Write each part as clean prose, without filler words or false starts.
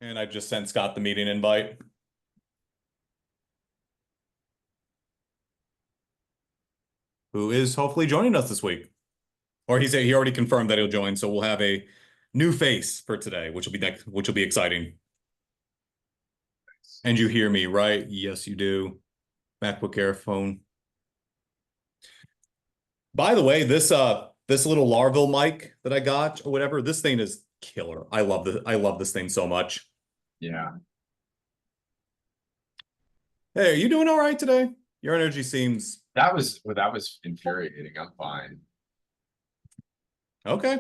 And I just sent Scott the meeting invite. Who is hopefully joining us this week. Or he already confirmed that he'll join, so we'll have a new face for today, which will be exciting. And you hear me, right? Yes, you do. MacBook Air phone. By the way, this little Laravel mic that I got or whatever, this thing is killer. I love this thing so much. Yeah. Hey, are you doing all right today? Your energy seems That was infuriating. I'm fine. okay.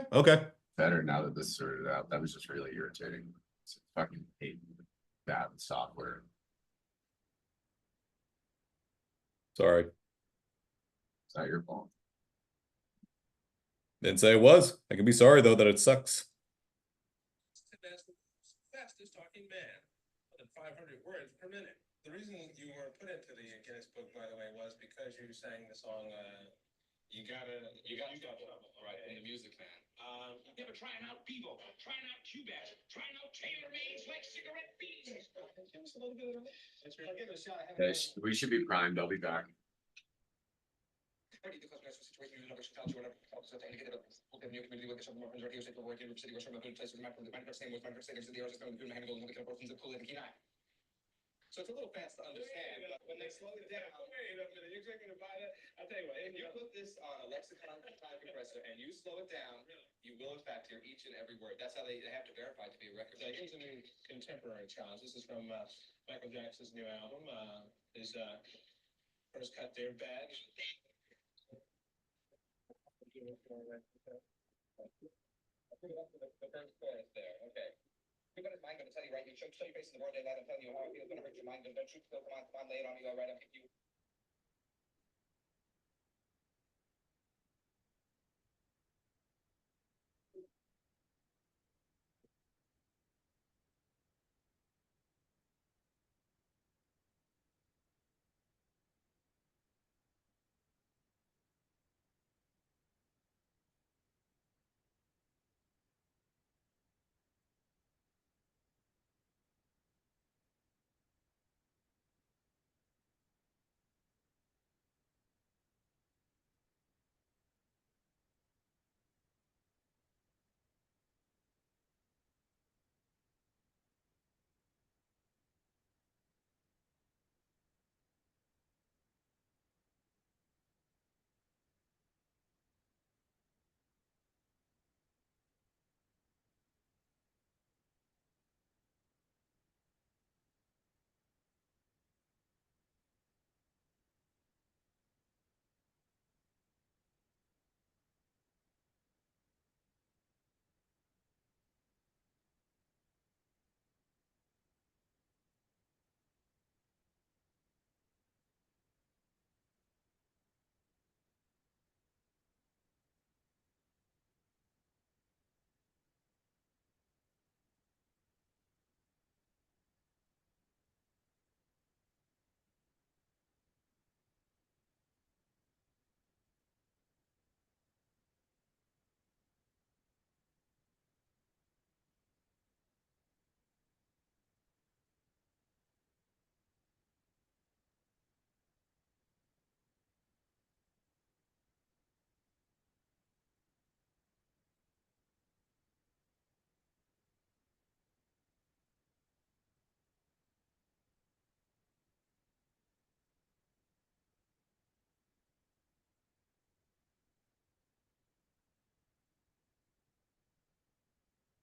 Better now that this sorted out. That was just really irritating. It's fucking hate bad software. Sorry. It's not your fault. Didn't say it was. I can be sorry though that it sucks. Fastest talking man, more than 500 words per minute. The reason you were put into the Guinness Book, by the way, was because you sang the song, you got trouble, right, in the Music Man. Yeah, but trying out Bevo, trying out Q-Bass, trying out tailor-mades like cigarette beans. Give us a little bit of it. I'll give it a shot. We should be primed. I'll be back. So it's a little fast to understand, but when they slow it down, wait a minute, you're gonna buy that? I'll tell you what, if you put this on a lexicon time compressor and you slow it down, you will in fact hear each and every word. That's how they have to verify to be a record. Here's a new contemporary challenge. This is from Michael Jackson's new album. His first cut there, Bad. The first chorus there, okay. Everybody's mind gonna tell you, right? You show your face in the broad daylight. I'm telling you how I feel. It's gonna hurt your mind. Don't you feel? Come on, lay it on me. All right, I'll kick you.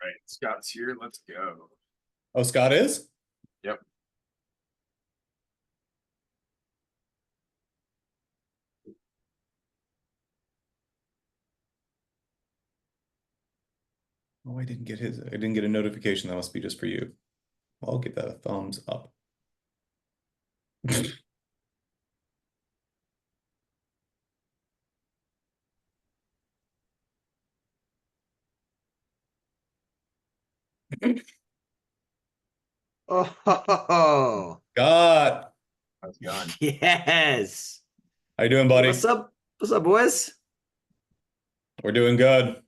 Right. Scott's here. Let's go. Oh, Scott is? Yep. Oh, I didn't get a notification. That must be just for you. I'll give that a thumbs up. Oh, Scott, How's it going? yes. how you doing, buddy? What's up? What's up, boys? We're doing good.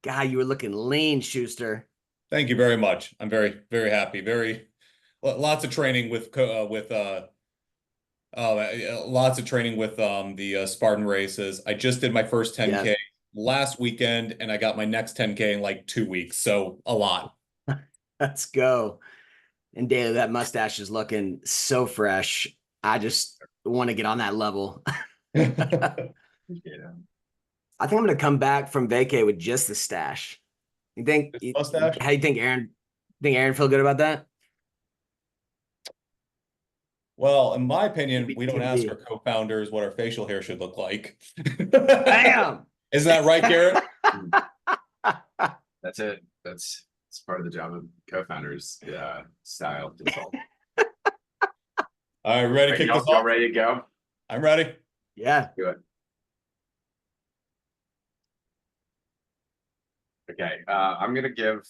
God, you were looking lean, Schuster. Thank you very much. I'm very, very happy. Lots of training with lots of training with the Spartan races. I just did my first 10K Yeah, last weekend, and I got my next 10K in like 2 weeks. So a lot. let's go. And Daily, that mustache is looking so fresh. I just want to get on that level. Yeah. I think I'm going to come back from vacay with just the stash. You think? This mustache? How you think, Aaron? Think Aaron feel good about that? Well, in my opinion, we don't ask our TBD. co-founders what our facial hair should look like. Bam. Isn't that right, Garrett? That's it. That's part of the job of co-founders, style control. All right, ready to kick this Y'all off? ready to go? I'm ready. Yeah. Do it. Okay, I'm gonna give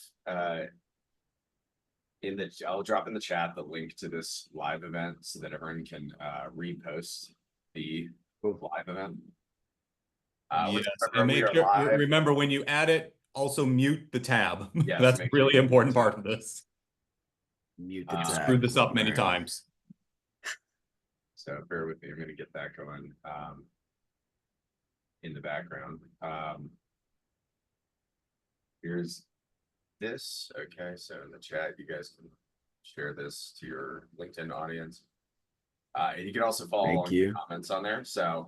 I'll drop in the chat the link to this live event so that everyone can repost the live event. Yes, and make sure remember when you add it, also mute the tab. Yes, That's a make sure really you important mute the part of this. Mute the I've tab. screwed this up many All right. times. So bear with me. I'm gonna get that going in the background. Here's this. Okay, so in the chat, you guys can share this to your LinkedIn audience. And you can also follow along the comments on there. So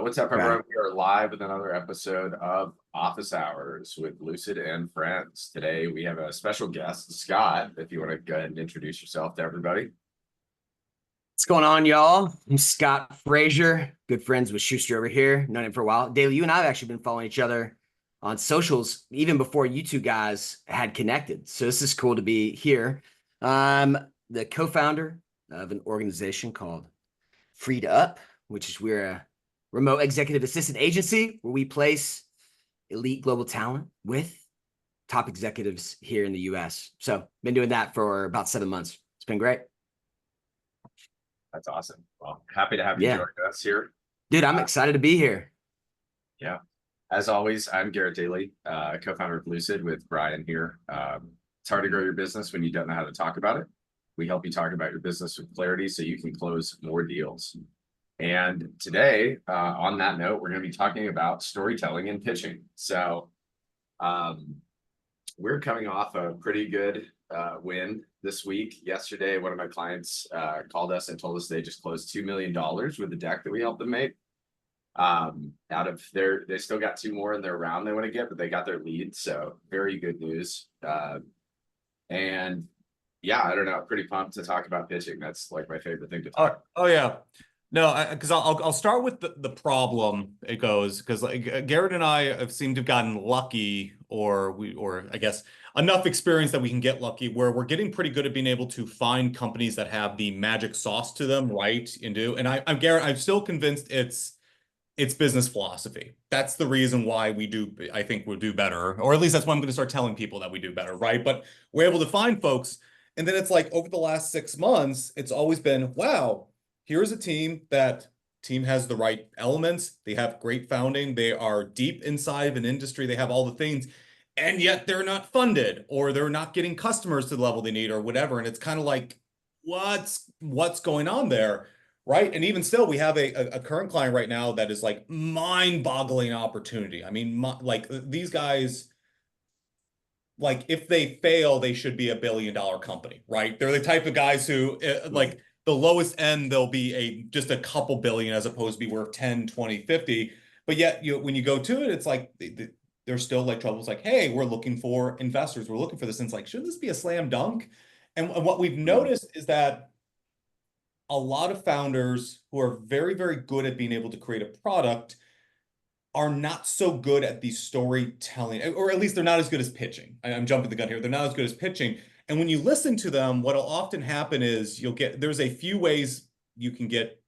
what's up, everyone? We are live with another episode of Office Hours with Lucid and Friends. Today we have a special guest, Scott. If you want to go ahead and introduce yourself to everybody. What's going on, y'all? I'm Scott Frazier, good friends with Schuster over here. Known him for a while. Daily, you and I have actually been following each other on socials even before you two guys had connected. So this is cool to be here. I'm the co-founder of an organization called FreedUp, which is we're a remote executive assistant agency where we place elite global talent with top executives here in the US. So been doing that for about 7 months. It's been great. That's awesome. Well, happy to have you join us here. Dude, I'm excited to be here. Yeah. As always, I'm Garrett Dailey, co-founder of Lucid with Brian here. It's hard to grow your business when you don't know how to talk about it. We help you talk about your business with clarity so you can close more deals. And today, on that note, we're going to be talking about storytelling and pitching. So we're coming off a pretty good win this week. Yesterday, one of my clients called us and told us they just closed $2 million with the deck that we helped them make. Out of they still got 2 more in their round they want to get, but they got their lead. So very good news. And yeah, I don't know, pretty pumped to talk about pitching. That's like my favorite thing to talk about. Oh yeah. No, because I'll start with the problem it goes, because like Garrett and I have seemed to have gotten lucky, or I guess enough experience that we can get lucky, where we're getting pretty good at being able to find companies that have the magic sauce to them, right? And I'm Garrett, I'm still convinced it's business philosophy. That's the reason why I think we'll do better, or at least that's why I'm going to start telling people that we do better, right? But we're able to find folks, and then it's like over the last 6 months, it's always been, wow, here's a team has the right elements. They have great founding. They are deep inside of an industry. They have all the things, and yet they're not funded, or they're not getting customers to the level they need, or whatever. And it's kind of like, what's going on there? Right. And even still, we have a current client right now that is like mind-boggling opportunity. I mean, like these guys, like if they fail, they should be $1 billion company, right? They're the type of guys who like the lowest end, they'll be just a couple billion as opposed to be worth 10, 20, 50. But yet when you go to it, it's like there's still like troubles like, hey, we're looking for investors. We're looking for this. And it's like, shouldn't this be a slam dunk? And what we've noticed is that a lot of founders who are very, very good at being able to create a product are not so good at the storytelling, or at least they're not as good as pitching. I'm jumping the gun here. They're not as good as pitching. And when you listen to them, what'll often happen is there's a few ways you can get,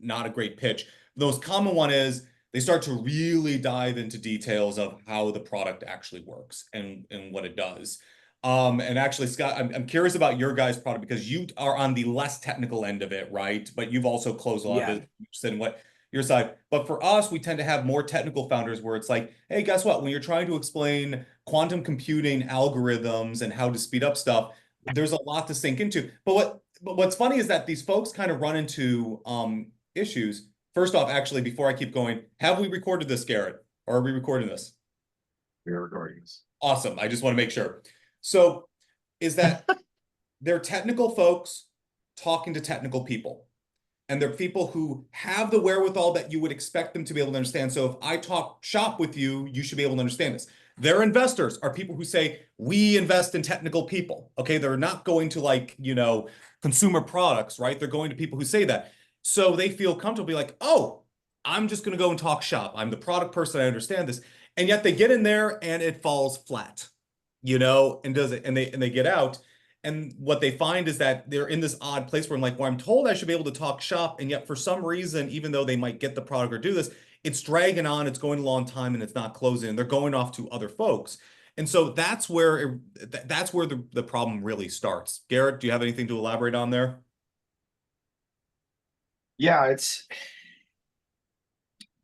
not a great pitch. The most common one is they start to really dive into details of how the product actually works and what it does. And actually, Scott, I'm curious about your guys' product because you are on the less technical end of it, right? But you've also closed a lot of business. And your side. But for us, we tend to have more technical founders where it's like, hey, guess what? When you're trying to explain quantum computing algorithms and how to speed up stuff, there's a lot to sink into. But what's funny is that these folks kind of run into issues. First off, actually, before I keep going, have we recorded this, Garrett? Or are we recording this? We are recording this. Awesome. I just want to make sure. So is that they're technical folks talking to technical people. And they're people who have the wherewithal that you would expect them to be able to understand. So if I talk shop with you, you should be able to understand this. Their investors are people who say, we invest in technical people. Okay, they're not going to like, consumer products, right? They're going to people who say that. So they feel comfortable, like, oh, I'm just going to go and talk shop. I'm the product person. I understand this. And yet they get in there and it falls flat, and does it, and they get out. And what they find is that they're in this odd place where I'm told I should be able to talk shop. And yet for some reason, even though they might get the product or do this, it's dragging on, it's going a long time and it's not closing. And they're going off to other folks. And so that's where the problem really starts. Garrett, do you have anything to elaborate on there? Yeah, it's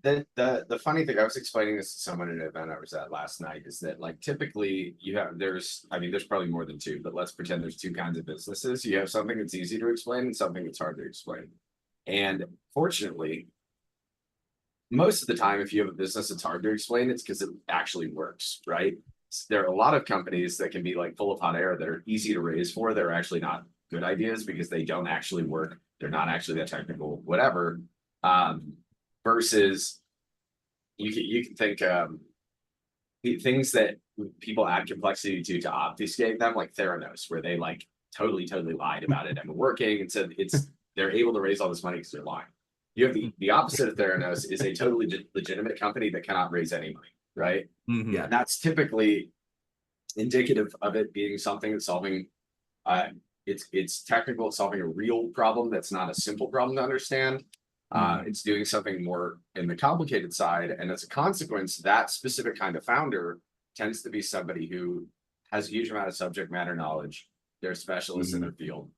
the funny thing, I was explaining this to someone at an event I was at last night, is that like typically there's probably more than two, but let's pretend there's two kinds of businesses. You have something that's easy to explain and something that's hard to explain. And fortunately, most of the time, if you have a business that's hard to explain, it's because it actually works, right? There are a lot of companies that can be like full of hot air that are easy to raise for. They're actually not good ideas because they don't actually work. They're not actually that technical, whatever. Versus you can think things that people add complexity to obfuscate them, like Theranos, where they like totally lied about it and working and said they're able to raise all this money because they're lying. You have the opposite of Theranos is a totally legitimate company that cannot raise any money, right? Mm-hmm. Yeah, that's typically indicative of it being something that's solving it's technical, it's solving a real problem that's not a simple problem to understand. It's doing something more in the complicated side. And as a consequence, that specific kind of founder tends to be somebody who has a huge amount of subject matter knowledge. They're specialists in their field.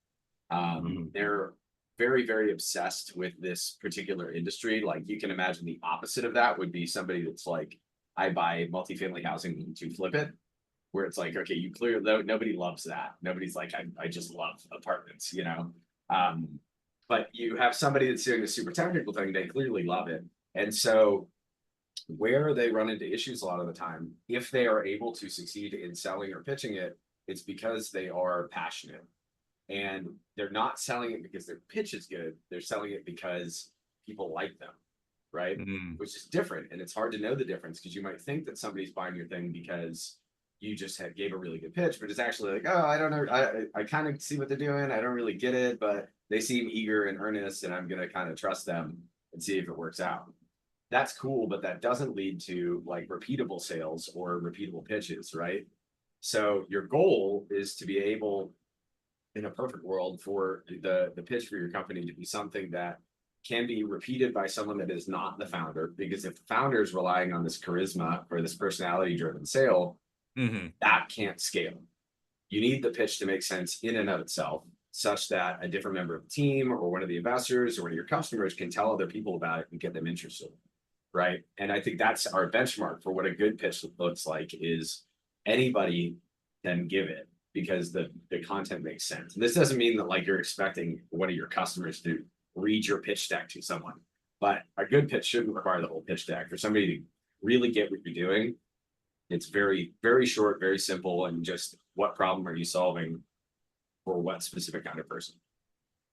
They're very obsessed with this particular industry. Like you can imagine the opposite of that would be somebody that's like, I buy multifamily housing to flip it, where it's like, okay, you clearly, nobody loves that. Nobody's like, I just love apartments, but you have somebody that's doing a super technical thing, they clearly love it. And so where they run into issues a lot of the time, if they are able to succeed in selling or pitching it, it's because they are passionate. And they're not selling it because their pitch is good. They're selling it because people like them, right? Which is different. And it's hard to know the difference because you might think that somebody's buying your thing because you just gave a really good pitch, but it's actually like, oh, I don't know. I kind of see what they're doing. I don't really get it, but they seem eager and earnest, and I'm going to kind of trust them and see if it works out. That's cool, but that doesn't lead to like repeatable sales or repeatable pitches, right? So your goal is to be able, in a perfect world, for the pitch for your company to be something that can be repeated by someone that is not the founder. Because if the founder is relying on this charisma or this personality-driven sale, that can't scale. You need the pitch to make sense in and of itself, such that a different member of the team or one of the investors or one of your customers can tell other people about it and get them interested, right? And I think that's our benchmark for what a good pitch looks like, is anybody can give it because the content makes sense. And this doesn't mean that like you're expecting one of your customers to read your pitch deck to someone, but a good pitch shouldn't require the whole pitch deck. For somebody to really get what you're doing, it's very short, very simple, and just what problem are you solving for what specific kind of person.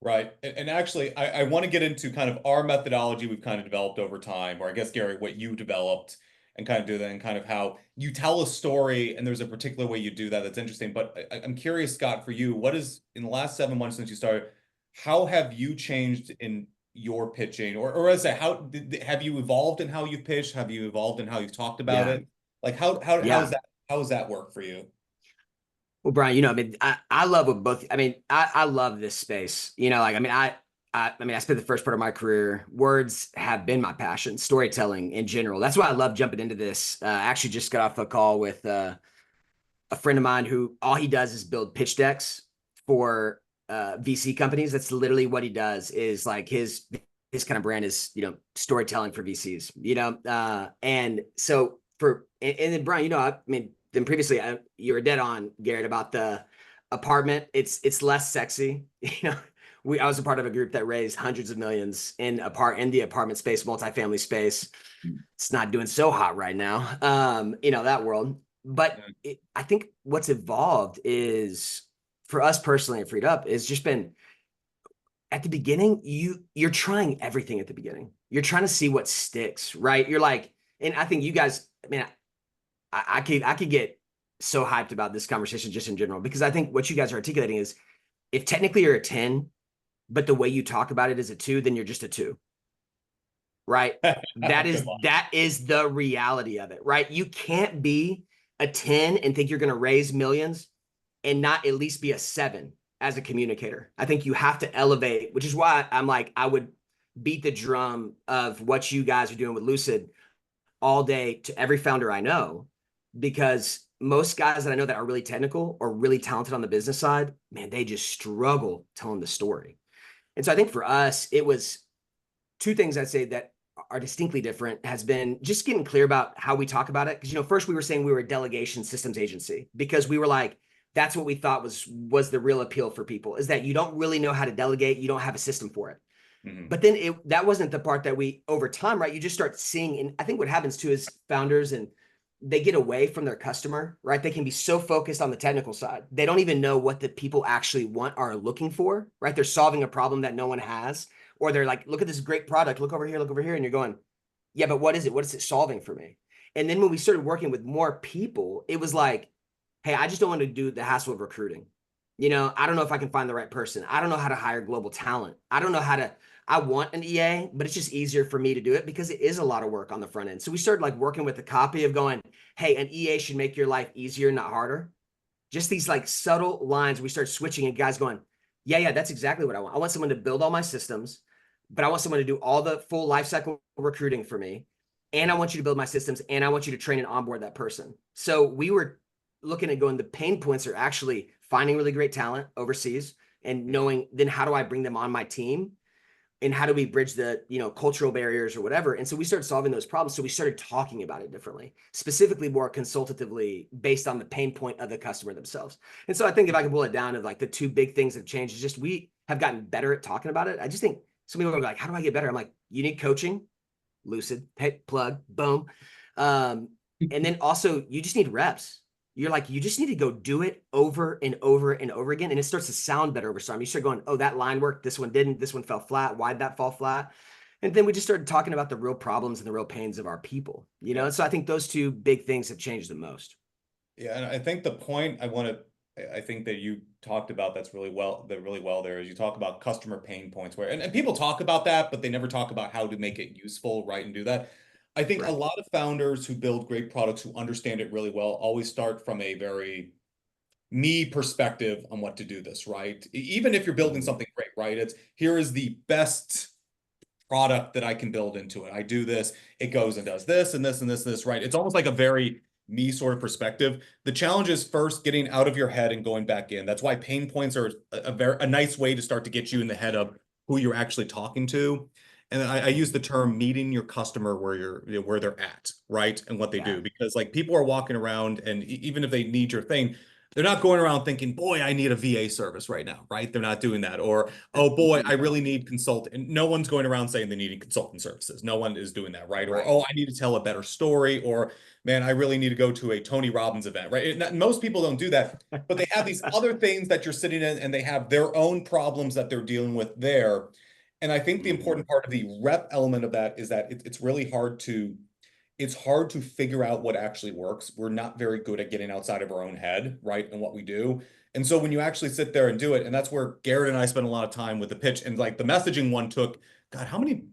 Right. And actually, I want to get into kind of our methodology we've kind of developed over time, or I guess, Gary, what you developed, and kind of do that, and kind of how you tell a story, and there's a particular way you do that that's interesting. But I'm curious, Scott, for you, what is, in the last 7 months since you started, how have you changed in your pitching? Or as I say, how have you evolved in how you've pitched? Have you evolved in how you've talked about it? Like how does that work for you? Well, Brian, I love what both, I love this space, I spent the first part of my career, words have been my passion, storytelling in general. That's why I love jumping into this. I actually just got off a call with a friend of mine who all he does is build pitch decks for VC companies. That's literally what he does, is like his his kind of brand is, storytelling for VCs, and so and then Brian, I mean, then previously you were dead on, Garrett, about the apartment. It's less sexy. I was a part of a group that raised hundreds of millions in the apartment space, multifamily space. It's not doing so hot right now. That world. But I think what's evolved is, for us personally at FreedUp, is just been, at the beginning, you're trying everything at the beginning. You're trying to see what sticks, right? You're like, and I think you guys, man, I could get so hyped about this conversation just in general, because I think what you guys are articulating is, if technically you're a 10, but the way you talk about it is a 2, then you're just a 2. Right? That is the reality of it, right? You can't be a 10 and think you're going to raise millions and not at least be a 7 as a communicator. I think you have to elevate, which is why I'm like, I would beat the drum of what you guys are doing with Lucid all day to every founder I know, because most guys that I know that are really technical or really talented on the business side, man, they just struggle telling the story. And so I think for us, it was 2 things I'd say that are distinctly different, has been just getting clear about how we talk about it. Because, first we were saying we were a delegation systems agency, because we were like, that's what we thought was the real appeal for people, is that you don't really know how to delegate. You don't have a system for it. Mm-hmm. But then that wasn't the part that we, over time, right? You just start seeing, and I think what happens too is founders, and they get away from their customer, right? They can be so focused on the technical side. They don't even know what the people actually want, are looking for, right? They're solving a problem that no one has. Or they're like, look at this great product, look over here. And you're going, yeah, but what is it? What is it solving for me? And then when we started working with more people, it was like, hey, I just don't want to do the hassle of recruiting. I don't know if I can find the right person. I don't know how to hire global talent. I don't know I want an EA, but it's just easier for me to do it because it is a lot of work on the front end. So we started like working with the copy of going, hey, an EA should make your life easier, not harder. Just these like subtle lines. We start switching, and guys going, yeah, that's exactly what I want. I want someone to build all my systems, but I want someone to do all the full lifecycle recruiting for me. And I want you to build my systems, and I want you to train and onboard that person. So we were looking at going, the pain points are actually finding really great talent overseas and knowing, then how do I bring them on my team? And how do we bridge the, cultural barriers or whatever? And so we started solving those problems. So we started talking about it differently, specifically more consultatively based on the pain point of the customer themselves. And so I think if I can boil it down to like the 2 big things that have changed, is just, we have gotten better at talking about it. I just think some people are like, how do I get better? I'm like, you need coaching, Lucid, hey, plug, boom. And then also you just need reps. You're like, you just need to go do it over and over and over again. And it starts to sound better over time. You start going, oh, that line worked. This one didn't. This one fell flat. Why'd that fall flat? And then we just started talking about the real problems and the real pains of our people, And so I think those 2 big things have changed the most. Yeah. And I think the point I think that you talked about that's really well there is, you talk about customer pain points and people talk about that, but they never talk about how to make it useful, right? And do that. I think a lot of founders who build great products, who understand it really well, always start from a very me perspective on what to do this, right? Even if you're building something great, right? It's, here is the best product that I can build into it. I do this, it goes and does this and this and this and this, right? It's almost like a very me sort of perspective. The challenge is first getting out of your head and going back in. That's why pain points are a nice way to start to get you in the head of who you're actually talking to. And I use the term meeting your customer where they're at, right? And what they do, because like people are walking around, and even if they need your thing, they're not going around thinking, boy, I need a VA service right now, right? They're not doing that. Or, oh boy, I really need consultant. No one's going around saying they need consultant services. No one is doing that, right? Or, oh, I need to tell a better story. Or, man, I really need to go to a Tony Robbins event, right? Most people don't do that, but they have these other things that you're sitting in, and they have their own problems that they're dealing with there. And I think the important part of the rep element of that is that it's really hard to figure out what actually works. We're not very good at getting outside of our own head, right? And what we do. And so when you actually sit there and do it, and that's where Garrett and I spent a lot of time with the pitch, and like the messaging one took, God,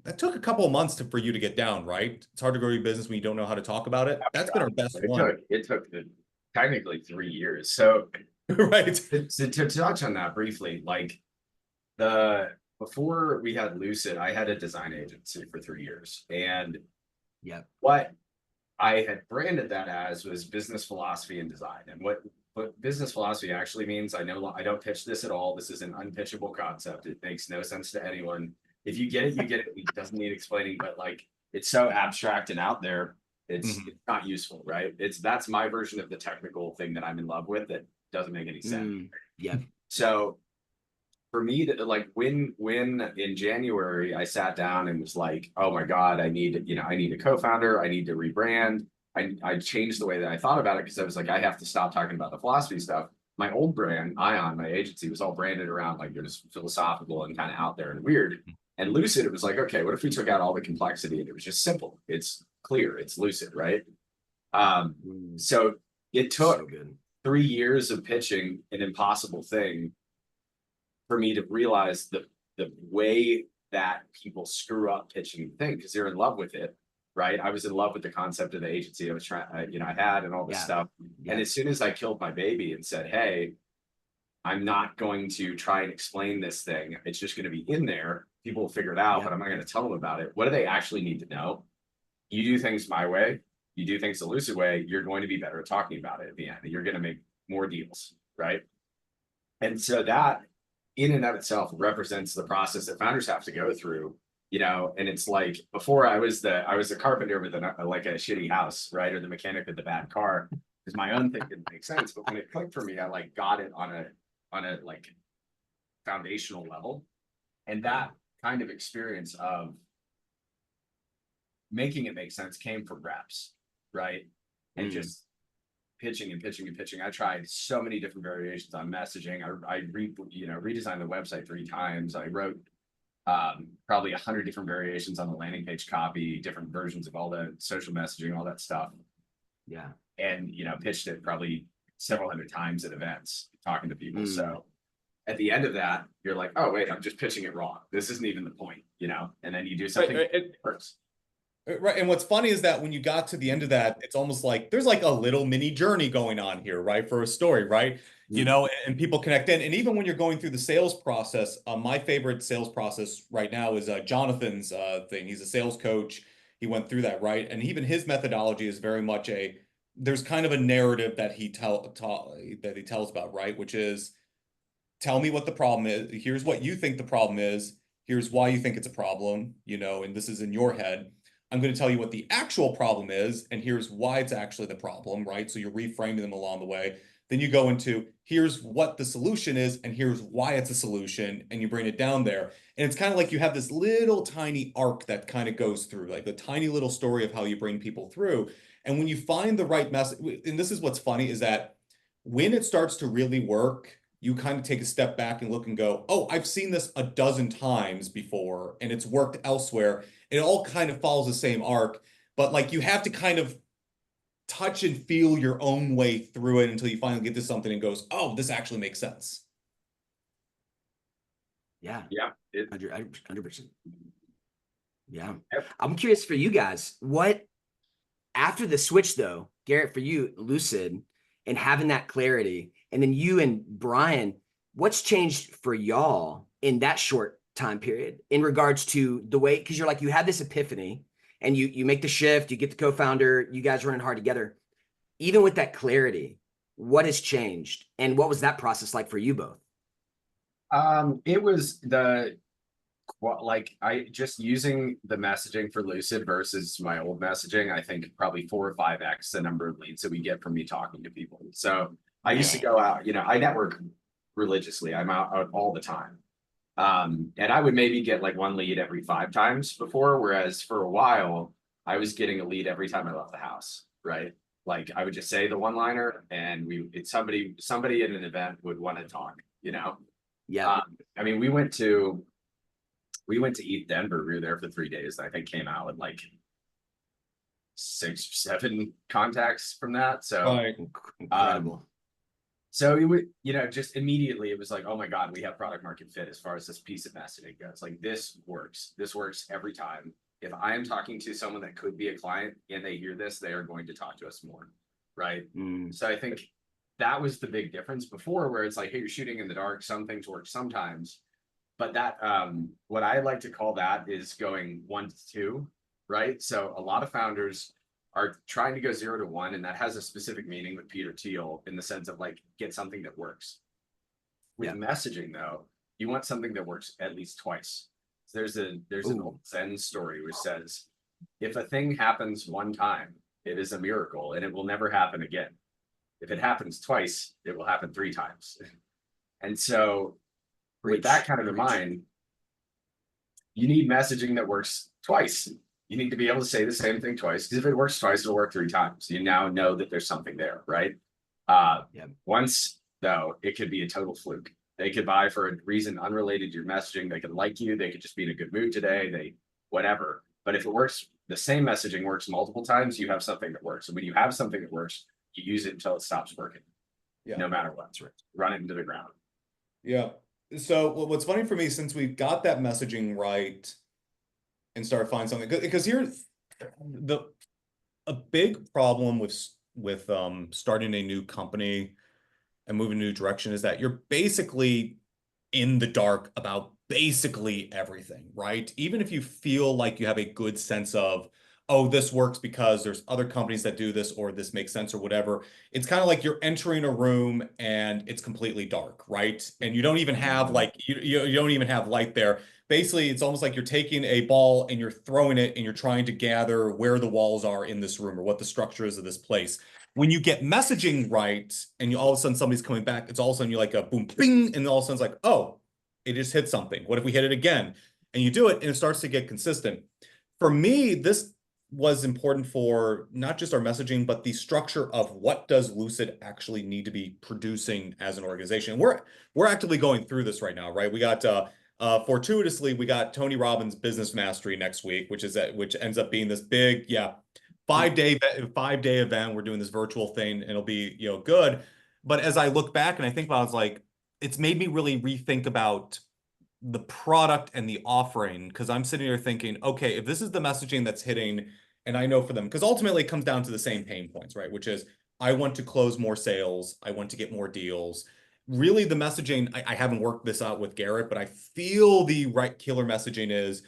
that took a couple of months for you to get down, right? It's hard to grow your business when you don't know how to talk about it. That's been our best one. It took technically 3 years. So right. To touch on that briefly, like before we had Lucid, I had a design agency for 3 years. And what I had branded that as was business philosophy and design. And what business philosophy actually means, I don't pitch this at all. This is an unpitchable concept. It makes no sense to anyone. if you get it, you get it. It doesn't need explaining, but like it's so abstract and out there, it's not useful, right? That's my version of the technical thing that I'm in love with that doesn't make any sense. Yeah. So for me, that like when in January I sat down and was like, oh my God, I need a co-founder, I need to rebrand. I changed the way that I thought about it because I was like, I have to stop talking about the philosophy stuff. My old brand, Ion, my agency, was all branded around like you're just philosophical and kind of out there and weird. And Lucid, it was like, okay, what if we took out all the complexity and it was just simple? It's clear, it's Lucid, right? So it took 3 years of pitching an impossible thing for me to realize the way that people screw up pitching the thing because they're in love with it, right? I was in love with the concept of the agency I was trying, I had and all this stuff. And as soon as I killed my baby and said, hey, I'm not going to try and explain this thing. It's just going to be in there. People will figure it out, but I'm not going to tell them about it. What do they actually need to know? You do things my way, you do things the Lucid way, you're going to be better at talking about it at the end. You're going to make more deals, right? And so that in and of itself represents the process that founders have to go through, and it's like before I was a carpenter with like a shitty house, right? Or the mechanic with the bad car, because my own thing didn't make sense. But when it clicked for me, I like got it on a like foundational level. And that kind of experience of making it make sense came from reps, right? And just pitching and pitching and pitching. I tried so many different variations on messaging. I redesigned the website 3 times. I wrote probably 100 different variations on the landing page copy, different versions of all the social messaging, all that stuff. Yeah. And pitched it probably several hundred times at events, talking to people. So at the end of that, you're like, oh wait, I'm just pitching it wrong. This isn't even the point, and then you do something that works. Right. And what's funny is that when you got to the end of that, it's almost like there's like a little mini journey going on here, right? For a story, right? And people connect in. And even when you're going through the sales process, my favorite sales process right now is Jonathan's thing. He's a sales coach. He went through that, right? And even his methodology is very much there's kind of a narrative that he tells about, right? Which is, tell me what the problem is. Here's what you think the problem is. Here's why you think it's a problem, and this is in your head. I'm going to tell you what the actual problem is, and here's why it's actually the problem, right? So you're reframing them along the way. Then you go into, here's what the solution is, and here's why it's a solution, and you bring it down there. And it's kind of like you have this little tiny arc that kind of goes through, like the tiny little story of how you bring people through. And when you find the right message, and this is what's funny, is that when it starts to really work, you kind of take a step back and look and go, oh, I've seen this a dozen times before, and it's worked elsewhere. It all kind of follows the same arc, but like you have to kind of touch and feel your own way through it until you finally get to something and goes, oh, this actually makes sense. Yeah. 100%. Yeah. I'm curious for you guys, what after the switch though, Garrett, for you, Lucid, and having that clarity, and then you and Brian, what's changed for y'all in that short time period in regards to the way, because you're like, you had this epiphany and you make the shift, you get the co-founder, you guys running hard together. Even with that clarity, what has changed? And what was that process like for you both? It was I just using the messaging for Lucid versus my old messaging, I think probably 4 or 5x the number of leads that we get from me talking to people. So I used to go out, I network religiously. I'm out all the time. And I would maybe get like 1 lead every 5 times before, whereas for a while I was getting a lead every time I left the house, right? Like I would just say the one-liner and somebody at an event would want to talk, Yeah. I mean, we went to Eat Denver. We were there for 3 days. I think came out with like 6 or 7 contacts from that. So incredible. So it would, just immediately it was like, oh my God, we have product market fit as far as this piece of messaging goes. Like this works. This works every time. If I am talking to someone that could be a client and they hear this, they are going to talk to us more. Right. So I think that was the big difference before, where it's like, hey, you're shooting in the dark. Some things work sometimes. But that, what I like to call that is going 1 to 2, right? So a lot of founders are trying to go 0 to 1, and that has a specific meaning with Peter Thiel in the sense of like, get something that works. With messaging though, you want something that works at least twice. There's an Ooh. old Zen story which says, if a thing happens one time, it is a miracle and it will never happen again. If it happens twice, it will happen 3 times. And so with that kind of in mind, you need messaging that works twice. You need to be able to say the same thing twice, because if it works twice, it'll work 3 times. You now know that there's something there, right? Once, though, it could be a total fluke. They could buy for a reason unrelated to your messaging. They could like you. They could just be in a good mood today. Whatever. But if it works, the same messaging works multiple times, you have something that works. And when you have something that works, you use it until it stops working. Yeah. No matter what. Run it into the ground. Yeah. So what's funny for me, since we've got that messaging right and start finding something, because here's a big problem with starting a new company and moving in a new direction is that you're basically in the dark about basically everything, right? Even if you feel like you have a good sense of, oh, this works because there's other companies that do this, or this makes sense, or whatever. It's kind of like you're entering a room and it's completely dark, right? And you don't even have you don't even have light there. Basically, it's almost like you're taking a ball and you're throwing it and you're trying to gather where the walls are in this room or what the structure is of this place. When you get messaging right and you all of a sudden somebody's coming back, it's all of a sudden you're like a boom, bing, and all of a sudden it's like, oh, it just hit something. What if we hit it again? And you do it and it starts to get consistent. For me, this was important for not just our messaging, but the structure of what does Lucid actually need to be producing as an organization. We're actively going through this right now, right? We got fortuitously, we got Tony Robbins' Business Mastery next week, which ends up being this big, 5-day event. We're doing this virtual thing and it'll be, good. But as I look back and I think about it, it's like, it's made me really rethink about the product and the offering, because I'm sitting here thinking, okay, if this is the messaging that's hitting, and I know for them, because ultimately it comes down to the same pain points, right? Which is, I want to close more sales. I want to get more deals. Really, the messaging, I haven't worked this out with Garrett, but I feel the right killer messaging is,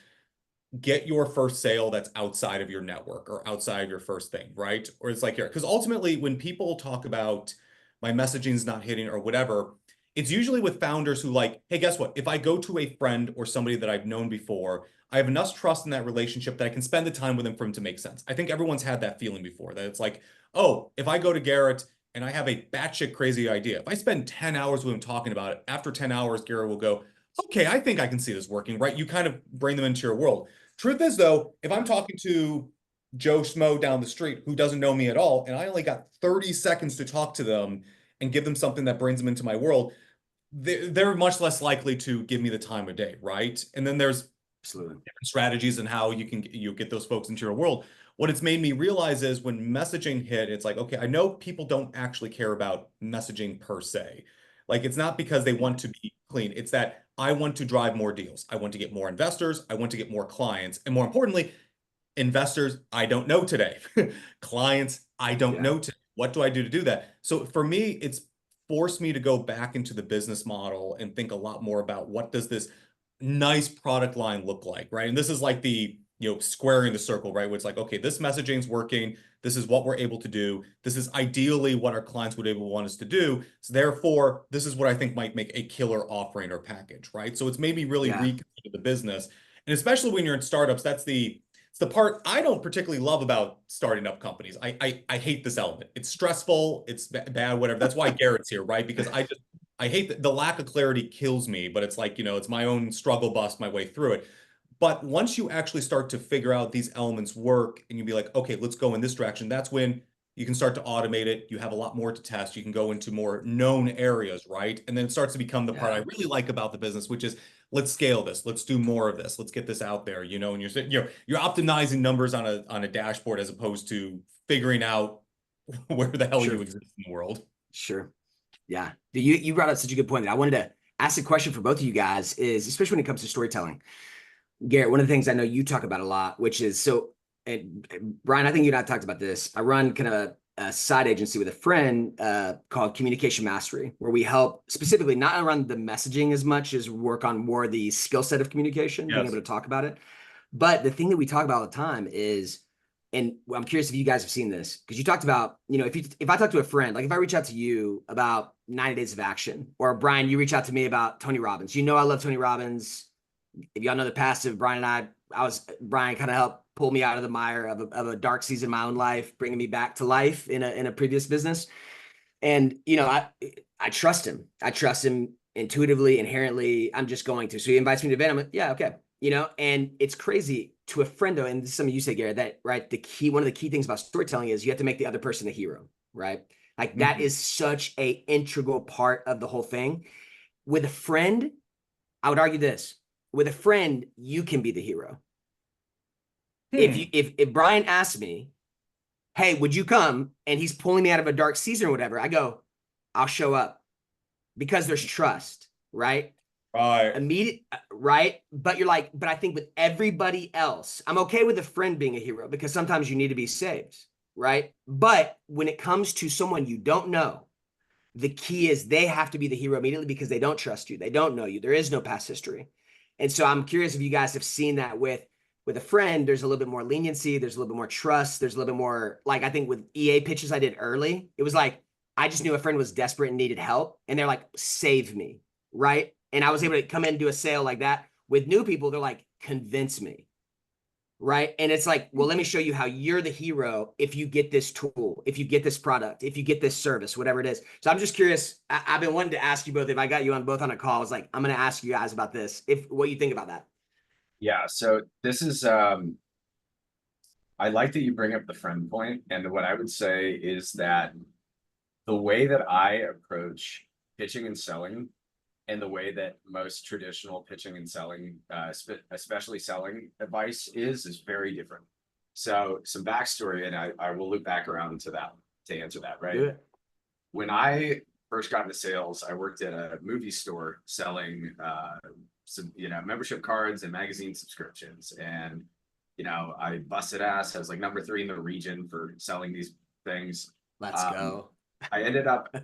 get your first sale that's outside of your network or outside of your first thing, right? Or it's like, because ultimately when people talk about my messaging's not hitting or whatever, it's usually with founders who like, hey, guess what? If I go to a friend or somebody that I've known before, I have enough trust in that relationship that I can spend the time with them for him to make sense. I think everyone's had that feeling before, that it's like, oh, if I go to Garrett and I have a batshit crazy idea, if I spend 10 hours with him talking about it, after 10 hours, Garrett will go, okay, I think I can see this working, right? You kind of bring them into your world. Truth is, though, if I'm talking to Joe Schmo down the street who doesn't know me at all, and I only got 30 seconds to talk to them and give them something that brings them into my world, they're much less likely to give me the time of day, right? And then there's different strategies and how you get those folks into your world. What it's made me realize is when messaging hit, it's like, okay, I know people don't actually care about messaging per se. Like, it's not because they want to be clean. It's that I want to drive more deals. I want to get more investors. I want to get more clients. And more importantly, investors, I don't know today. Clients, I don't know today. What do I do to do that? So for me, it's forced me to go back into the business model and think a lot more about what does this nice product line look like, right? And this is like the, squaring the circle, right? Where it's like, okay, this messaging's working. This is what we're able to do. This is ideally what our clients would want us to do. So therefore, this is what I think might make a killer offering or package, right? So it's made me really reconsider the business. And especially when you're in startups, it's the part I don't particularly love about starting up companies. I hate this element. It's stressful. It's bad, whatever. That's why Garrett's here, right? Because I hate the lack of clarity kills me, but it's like, it's my own struggle bust my way through it. But once you actually start to figure out these elements work and you be like, okay, let's go in this direction, that's when you can start to automate it. You have a lot more to test. You can go into more known areas, right? And then it starts to become the part I really like about the business, which is, let's scale this. Let's do more of this. Let's get this out there, and you're optimizing numbers on a dashboard as opposed to figuring out where the hell you exist in the world. Sure. Yeah. You brought up such a good point that I wanted to ask a question for both of you guys is, especially when it comes to storytelling. Garrett, one of the things I know you talk about a lot, which is and Brian, I think you and I talked about this. I run kind of a side agency with a friend called Communication Mastery, where we help specifically not around the messaging as much as work on more of the skill set of communication, being able to talk about it. But the thing that we talk about all the time is, and I'm curious if you guys have seen this, because you talked about, if I talk to a friend, like if I reach out to you about 90 Days of Action, or Brian, you reach out to me about Tony Robbins, I love Tony Robbins. if y'all know the passive, Brian and Brian kind of helped pull me out of the mire of a dark season in my own life, bringing me back to life in a previous business. And, you know, I trust him. I trust him intuitively, inherently. I'm just going to. So he invites me to an event. I'm like, yeah, okay. You know, and it's crazy to a friend though, and this is something you say, Garrett, that right, one of the key things about storytelling is you have to make the other person the hero, right? Like that is such a integral part of the whole thing. With a friend, I would argue this. With a friend, you can be the hero. If Brian asks me, hey, would you come? And he's pulling me out of a dark season or whatever, I go, I'll show up because there's trust, right? Right. Right? But you're like, but I think with everybody else, I'm okay with a friend being a hero because sometimes you need to be saved, right? But when it comes to someone you don't know, the key is they have to be the hero immediately because they don't trust you. They don't know you. There is no past history. And so I'm curious if you guys have seen that with a friend. There's a little bit more leniency. There's a little bit more trust. There's a little bit more, like, I think with EA pitches I did early, it was like, I just knew a friend was desperate and needed help. And they're like, save me. Right. And I was able to come in and do a sale like that. With new people, they're like, convince me. Right. And it's like, well, let me show you how you're the hero if you get this tool, if you get this product, if you get this service, whatever it is. So I'm just curious. I've been wanting to ask you both, if I got you on both on a call, I was like, I'm going to ask you guys about this, what you think about that. Yeah, so this is I like that you bring up the friend point, and what I would say is that the way that I approach pitching and selling, and the way that most traditional pitching and selling, especially selling advice is very different. So some backstory, and I will loop back around to that to answer that, right? Yeah. When I first got into sales, I worked at a movie store selling some, membership cards and magazine subscriptions. And, I busted ass. I was like number 3 in the region for selling these things. Let's go. I ended up,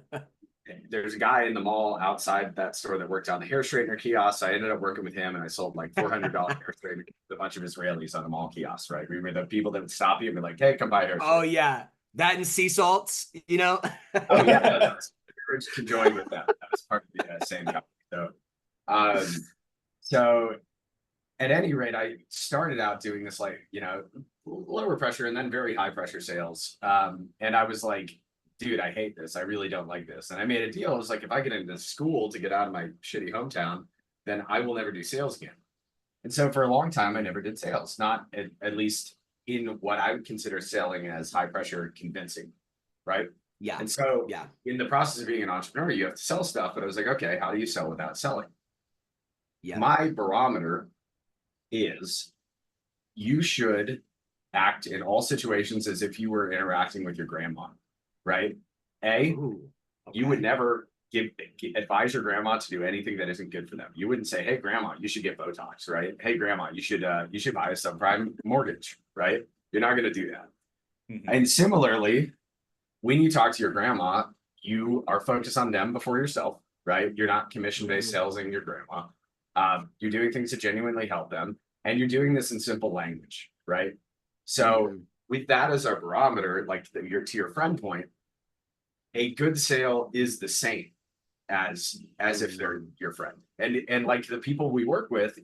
there's a guy in the mall outside that store that worked on the hair straightener kiosk. I ended up working with him, and I sold like $400 hair straightener to a bunch of Israelis on the mall kiosk, right? We were the people that would stop you and be like, hey, come buy hair straightener. Oh yeah. That and sea salts, Oh yeah. That was encouraged to join with them. That was part of the same company. So at any rate, I started out doing this, like, lower pressure and then very high pressure sales. And I was like, dude, I hate this. I really don't like this. And I made a deal. I was like, if I get into school to get out of my shitty hometown, then I will never do sales again. And so for a long time, I never did sales, not at least in what I would consider selling as high pressure convincing, right? Yeah. And so yeah, in the process of being an entrepreneur, you have to sell stuff. But I was like, okay, how do you sell without selling? yeah. My barometer is you should act in all situations as if you were interacting with your grandma, right? Ooh, okay. You would never advise your grandma to do anything that isn't good for them. You wouldn't say, hey, grandma, you should get Botox, right? Hey, grandma, you should buy a subprime mortgage, right? You're not going to do that. And similarly, when you talk to your grandma, you are focused on them before yourself, right? You're not commission-based salesing your grandma. You're doing things to genuinely help them, and you're doing this in simple language, right? So with that as our barometer, like to your friend point, a good sale is the same as if they're your friend. And like the people we work with,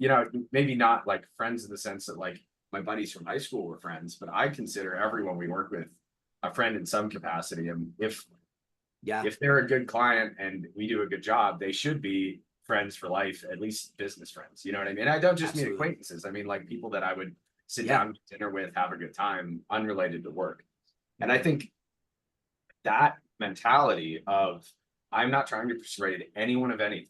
maybe not like friends in the sense that like my buddies from high school were friends, but I consider everyone we work with a friend in some capacity. And if they're a good client and we do a good job, they should be friends for life, at least business friends. You know what I mean? I don't just mean acquaintances. I mean, like people that I would sit down to dinner with, have a good time, unrelated to work. And I think that mentality of I'm not trying to persuade anyone of anything.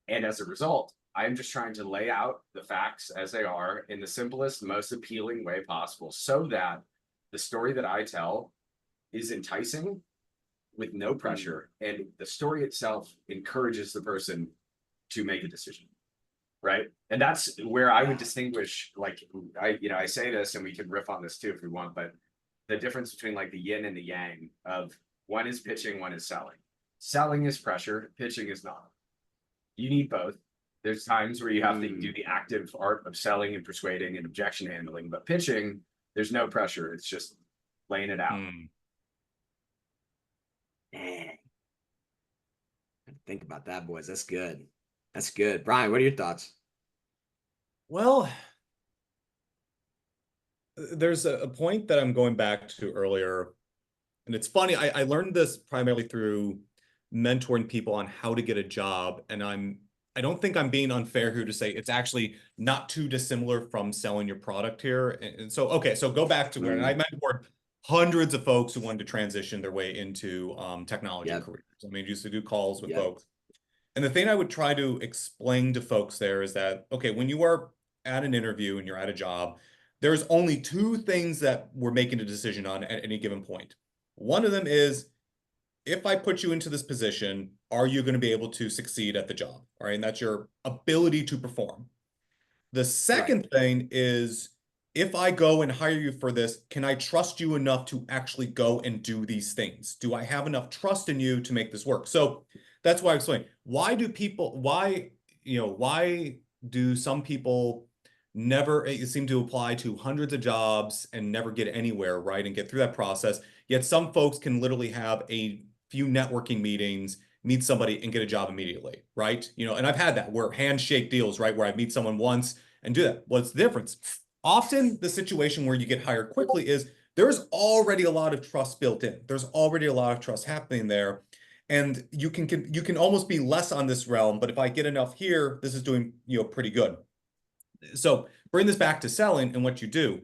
And as a result, I'm just trying to lay out the facts as they are in the simplest, most appealing way possible so that the story that I tell is enticing with no pressure, and the story itself encourages the person to make a decision, right? And that's where I would distinguish, like, I say this, and we can riff on this too if we want, but the difference between like the yin and the yang of one is pitching, one is selling. Selling is pressure, pitching is not. You need both. There's times where you have to do the active art of selling and persuading and objection handling, but pitching, there's no pressure. It's just laying it out. Dang. Think about that, boys. That's good. That's good. Brian, what are your thoughts? Well, there's a point that I'm going back to earlier, and it's funny. I learned this primarily through mentoring people on how to get a job, and I don't think I'm being unfair here to say it's actually not too dissimilar from selling your product here. And so, okay, so go back to where, and I mentored hundreds of folks who wanted to transition their way into technology careers. I mean, used to do calls with folks. And the thing I would try to explain to folks there is that, okay, when you are at an interview and you're at a job, there's only two things that we're making a decision on at any given point. One of them is, if I put you into this position, are you going to be able to succeed at the job? All right. And that's your ability to perform. The second thing is, if I go and hire you for this, can I trust you enough to actually go and do these things? Do I have enough trust in you to make this work? So that's why I explain. Why do some people never seem to apply to hundreds of jobs and never get anywhere, right? And get through that process. Yet some folks can literally have a few networking meetings, meet somebody and get a job immediately, right? And I've had that where handshake deals, right? Where I meet someone once and do that. What's the difference? Often the situation where you get hired quickly is there's already a lot of trust built in. There's already a lot of trust happening there. And you can almost be less on this realm, but if I get enough here, this is doing, pretty good. So bring this back to selling and what you do.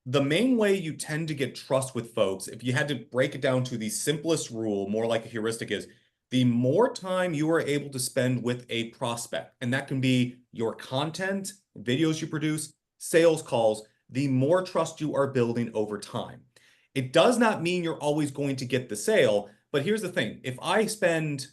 The main way you tend to get trust with folks, if you had to break it down to the simplest rule, more like a heuristic, is the more time you are able to spend with a prospect, and that can be your content, videos you produce, sales calls, the more trust you are building over time. It does not mean you're always going to get the sale, but here's the thing. If I spend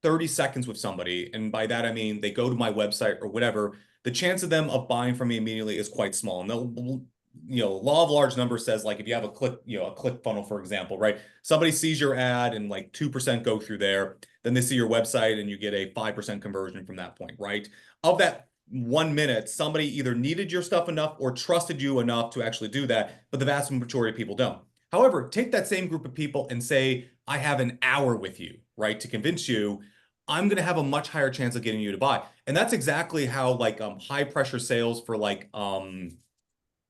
30 seconds with somebody, and by that I mean they go to my website or whatever, the chance of them of buying from me immediately is quite small. And they'll, law of large numbers says, like, if you have a click funnel, for example, right? Somebody sees your ad and like 2% go through there, then they see your website and you get a 5% conversion from that point, right? Of that 1 minute, somebody either needed your stuff enough or trusted you enough to actually do that, but the vast majority of people don't. However, take that same group of people and say, I have an hour with you, right, to convince you. I'm going to have a much higher chance of getting you to buy. And that's exactly how like high pressure sales for like what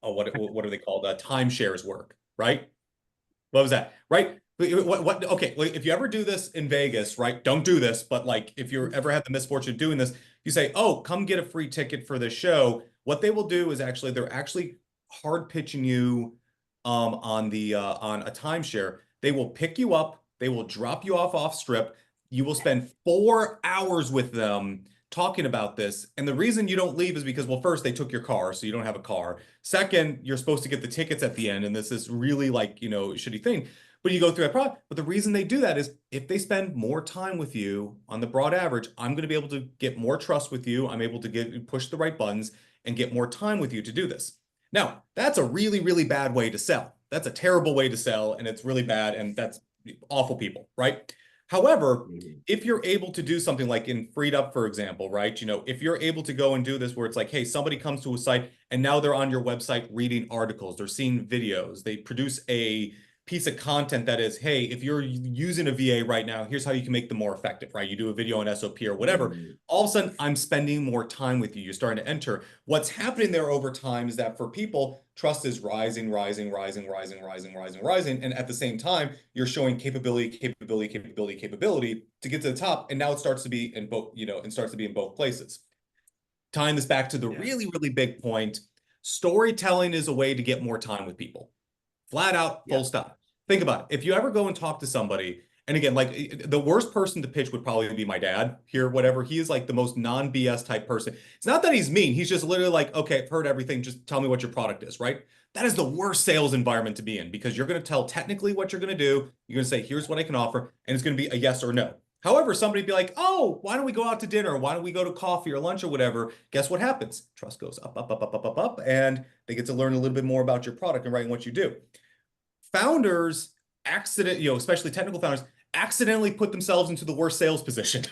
are they called? Timeshares work, right? What was that? Right? What? Okay. Well, if you ever do this in Vegas, right? Don't do this, but like if you ever have the misfortune of doing this, you say, "Oh, come get a free ticket for this show." What they will do is they're actually hard pitching you on a timeshare. They will pick you up. They will drop you off strip. You will spend 4 hours with them talking about this. And the reason you don't leave is because, well, first, they took your car, so you don't have a car. Second, you're supposed to get the tickets at the end, and this is really like, shitty thing. But you go through that process. But the reason they do that is if they spend more time with you on the broad average, I'm going to be able to get more trust with you. I'm able to push the right buttons and get more time with you to do this. Now, that's a really, really bad way to sell. That's a terrible way to sell, and it's really bad, and that's awful people, right? However, if you're able to do something like in FreedUp, for example, right? If you're able to go and do this where it's like, hey, somebody comes to a site and now they're on your website reading articles, they're seeing videos, they produce a piece of content that is, hey, if you're using a VA right now, here's how you can make them more effective, right? You do a video on SOP or whatever. All of a sudden, I'm spending more time with you. You're starting to enter. What's happening there over time is that for people, trust is rising. And at the same time, you're showing capability to get to the top. And now it starts to be in both, in both places. Tying this back to the really, really big point, storytelling is a way to get more time with people. Flat out, full stop. Think about it. If you ever go and talk to somebody, and again, like the worst person to pitch would probably be my dad here, whatever. He is like the most non-BS type person. It's not that he's mean. He's just literally like, okay, I've heard everything. Just tell me what your product is, right? That is the worst sales environment to be in because you're going to tell technically what you're going to do. You're going to say, here's what I can offer. And it's going to be a yes or no. However, somebody be like, oh, why don't we go out to dinner? Why don't we go to coffee or lunch or whatever? Guess what happens? Trust goes up, and they get to learn a little bit more about your product and what you do. Founders especially technical founders, accidentally put themselves into the worst sales position.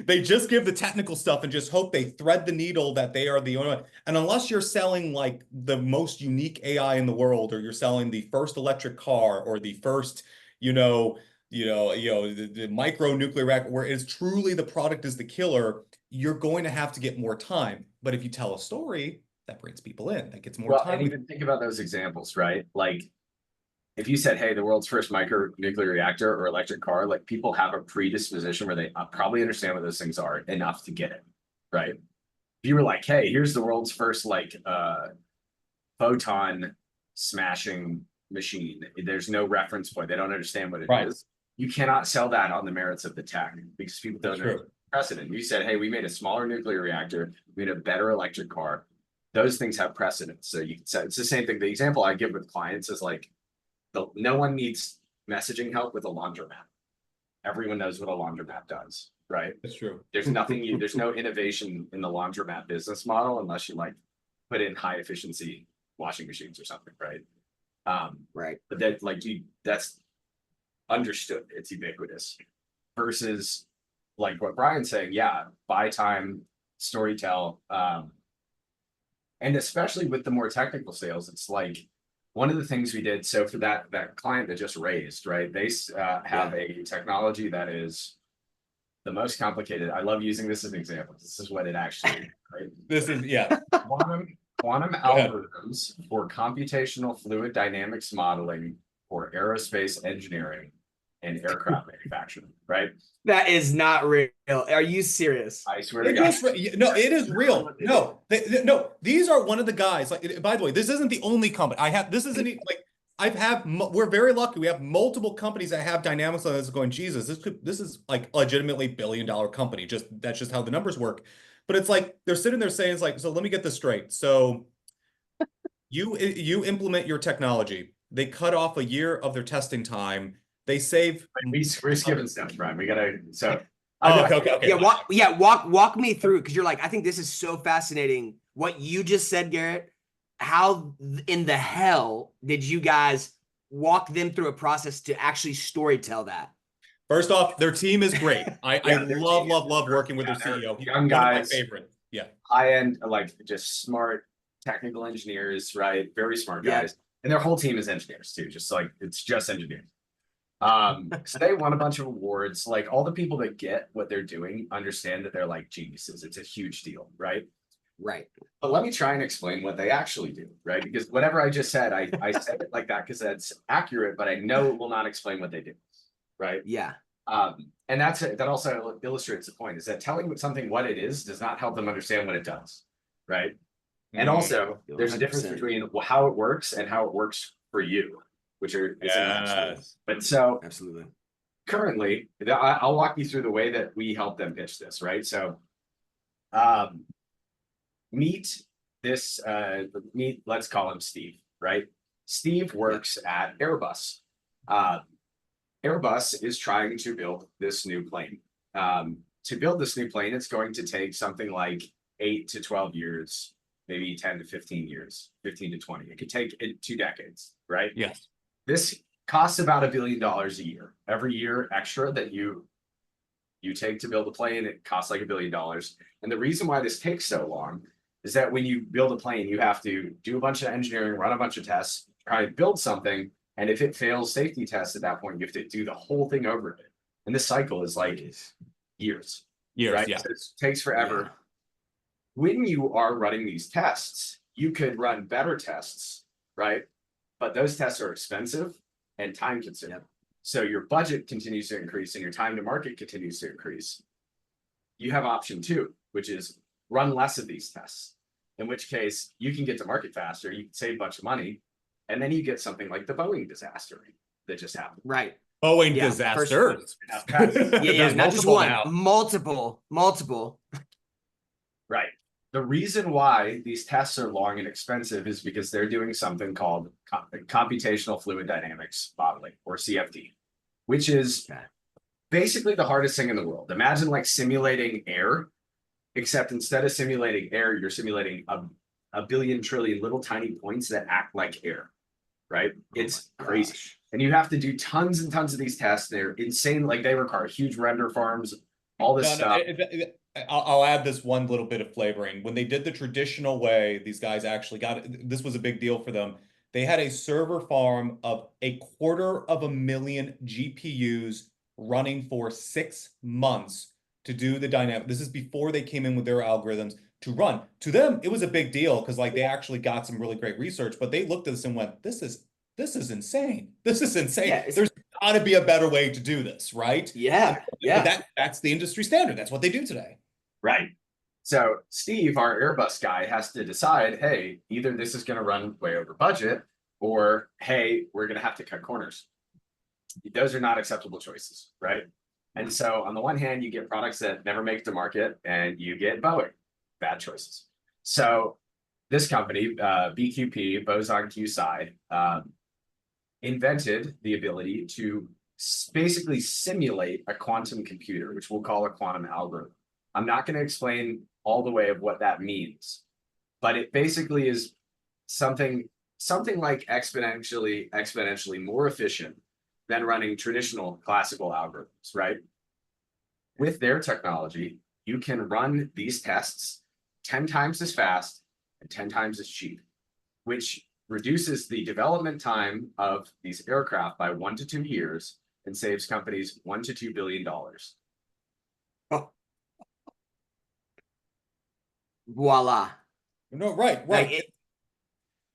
They just give the technical stuff and just hope they thread the needle that they are the only one. And unless you're selling like the most unique AI in the world, or you're selling the first electric car or the first, the micro nuclear reactor, where it's truly the product is the killer, you're going to have to get more time. But if you tell a story, that brings people in, that gets more Well, time. and even think about those examples, right? Like, if you said, hey, the world's first micro nuclear reactor or electric car, like people have a predisposition where they probably understand what those things are enough to get it, right? If you were like, hey, here's the world's first like photon smashing machine, there's no reference point, they don't understand what it is. You cannot sell that on the merits of the tech because people don't know precedent. You said, hey, we made a smaller nuclear reactor, we made a better electric car. Those things have precedence. So you can say it's the same thing. The example I give with clients is like, no one needs messaging help with a laundromat. Everyone knows what a laundromat does, right? That's true. There's nothing, there's no innovation in the laundromat business model unless you like put in high efficiency washing machines or something, right? Right. But that like that's understood. It's ubiquitous versus like what Brian's saying. Yeah, buy time, storytell, and especially with the more technical sales, it's like one of the things we did. So for that client that just raised, right? They have a technology that is the most complicated. I love using this as an example. This is what it actually is, right? This is Quantum algorithms for computational fluid dynamics modeling for aerospace engineering and aircraft manufacturing, right? That is not real. Are you serious? I swear to God. No, it is real. No, no, these are one of the guys. Like, by the way, this isn't the only company I have. This isn't like we're very lucky. We have multiple companies that have dynamics on this going, Jesus, this is like legitimately $1 billion company. That's just how the numbers work. But it's like they're sitting there saying, it's like, so let me get this straight. So you implement your technology. They cut off a year of their testing time. They save. We're skipping steps, Brian. We gotta. So. Okay. Yeah. Walk me through, because you're like, I think this is so fascinating. What you just said, Garrett. How in the hell did you guys walk them through a process to actually storytell that? First off, their team is great. I love working with their CEO. Young guys, one of my favorite. Yeah. High end, like just smart technical engineers, right? Very smart guys. And their whole team is engineers too. Just like it's just engineers. So they won a bunch of awards. Like all the people that get what they're doing understand that they're like geniuses. It's a huge deal, right? Right. But let me try and explain what they actually do, right? Because whatever I just said, I said it like that because that's accurate, but I know it will not explain what they do, right? Yeah. And that also illustrates the point, is that telling something what it is does not help them understand what it does, right? And also, there's a difference between how it works and how it works for you, which are but so absolutely. Currently, I'll walk you through the way that we help them pitch this, right? So, meet, let's call him Steve, right? Steve works at Airbus. Airbus is trying to build this new plane. To build this new plane, it's going to take something like 8 to 12 years, maybe 10 to 15 years, 15 to 20. It could take 2 decades, right? Yes. This costs about $1 billion a year. Every year extra that you take to build a plane, it costs like $1 billion. And the reason why this takes so long is that when you build a plane, you have to do a bunch of engineering, run a bunch of tests, try to build something. And if it fails safety tests at that point, you have to do the whole thing over again. And this cycle is like years. Right? Yeah. So it takes forever. Yeah. When you are running these tests, you could run better tests, right? But those tests are expensive and time consuming. Yep. So your budget continues to increase and your time to market continues to increase. You have option 2, which is run less of these tests, in which case you can get to market faster, you can save a bunch of money, and then you get something like the Boeing disaster that just happened. Right. Boeing disaster. Not just one, now. multiple. Right. The reason why these tests are long and expensive is because they're doing something called computational fluid dynamics modeling, or CFD, which is basically the hardest thing in the world. Imagine like simulating air, except instead of simulating air, you're simulating a billion trillion little tiny points that act like air, right? It's crazy. And you have to do tons and tons of these tests. They're insane. Like they require huge render farms, all this stuff. I'll add this one little bit of flavoring. When they did the traditional way, these guys actually this was a big deal for them. They had a server farm of 250,000 GPUs running for 6 months to do the dynamic. This is before they came in with their algorithms to run. To them, it was a big deal because like they actually got some really great research, but they looked at this and went, this is insane. This is insane. Yeah, There's got to be a better way to do this, right? yeah, yeah. But that's the industry standard. That's what they do today. Right. So Steve, our Airbus guy, has to decide, hey, either this is going to run way over budget, or hey, we're going to have to cut corners. Those are not acceptable choices, right? And so on the one hand, you get products that never make it to market, and you get Boeing, bad choices. So this company, BQP, Boson QSci, invented the ability to basically simulate a quantum computer, which we'll call a quantum algorithm. I'm not going to explain all the way of what that means, but it basically is something like exponentially more efficient than running traditional classical algorithms, right? With their technology, you can run these tests 10 times as fast and 10 times as cheap, which reduces the development time of these aircraft by 1 to 2 years and saves companies $1 to $2 billion. Oh. Voila. No, right. Like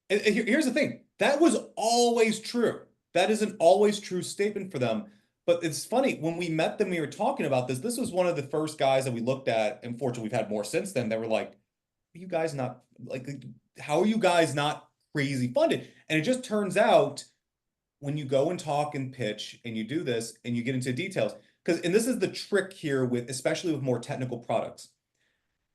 And here's the thing. That was always true. That is an always true statement for them. But it's funny, when we met them, we were talking about this. This was one of the first guys that we looked at. And fortunately, we've had more since then. That were like, are you guys not like, how are you guys not crazy funded? And it just turns out when you go and talk and pitch and you do this and you get into details, and this is the trick here with, especially with more technical products.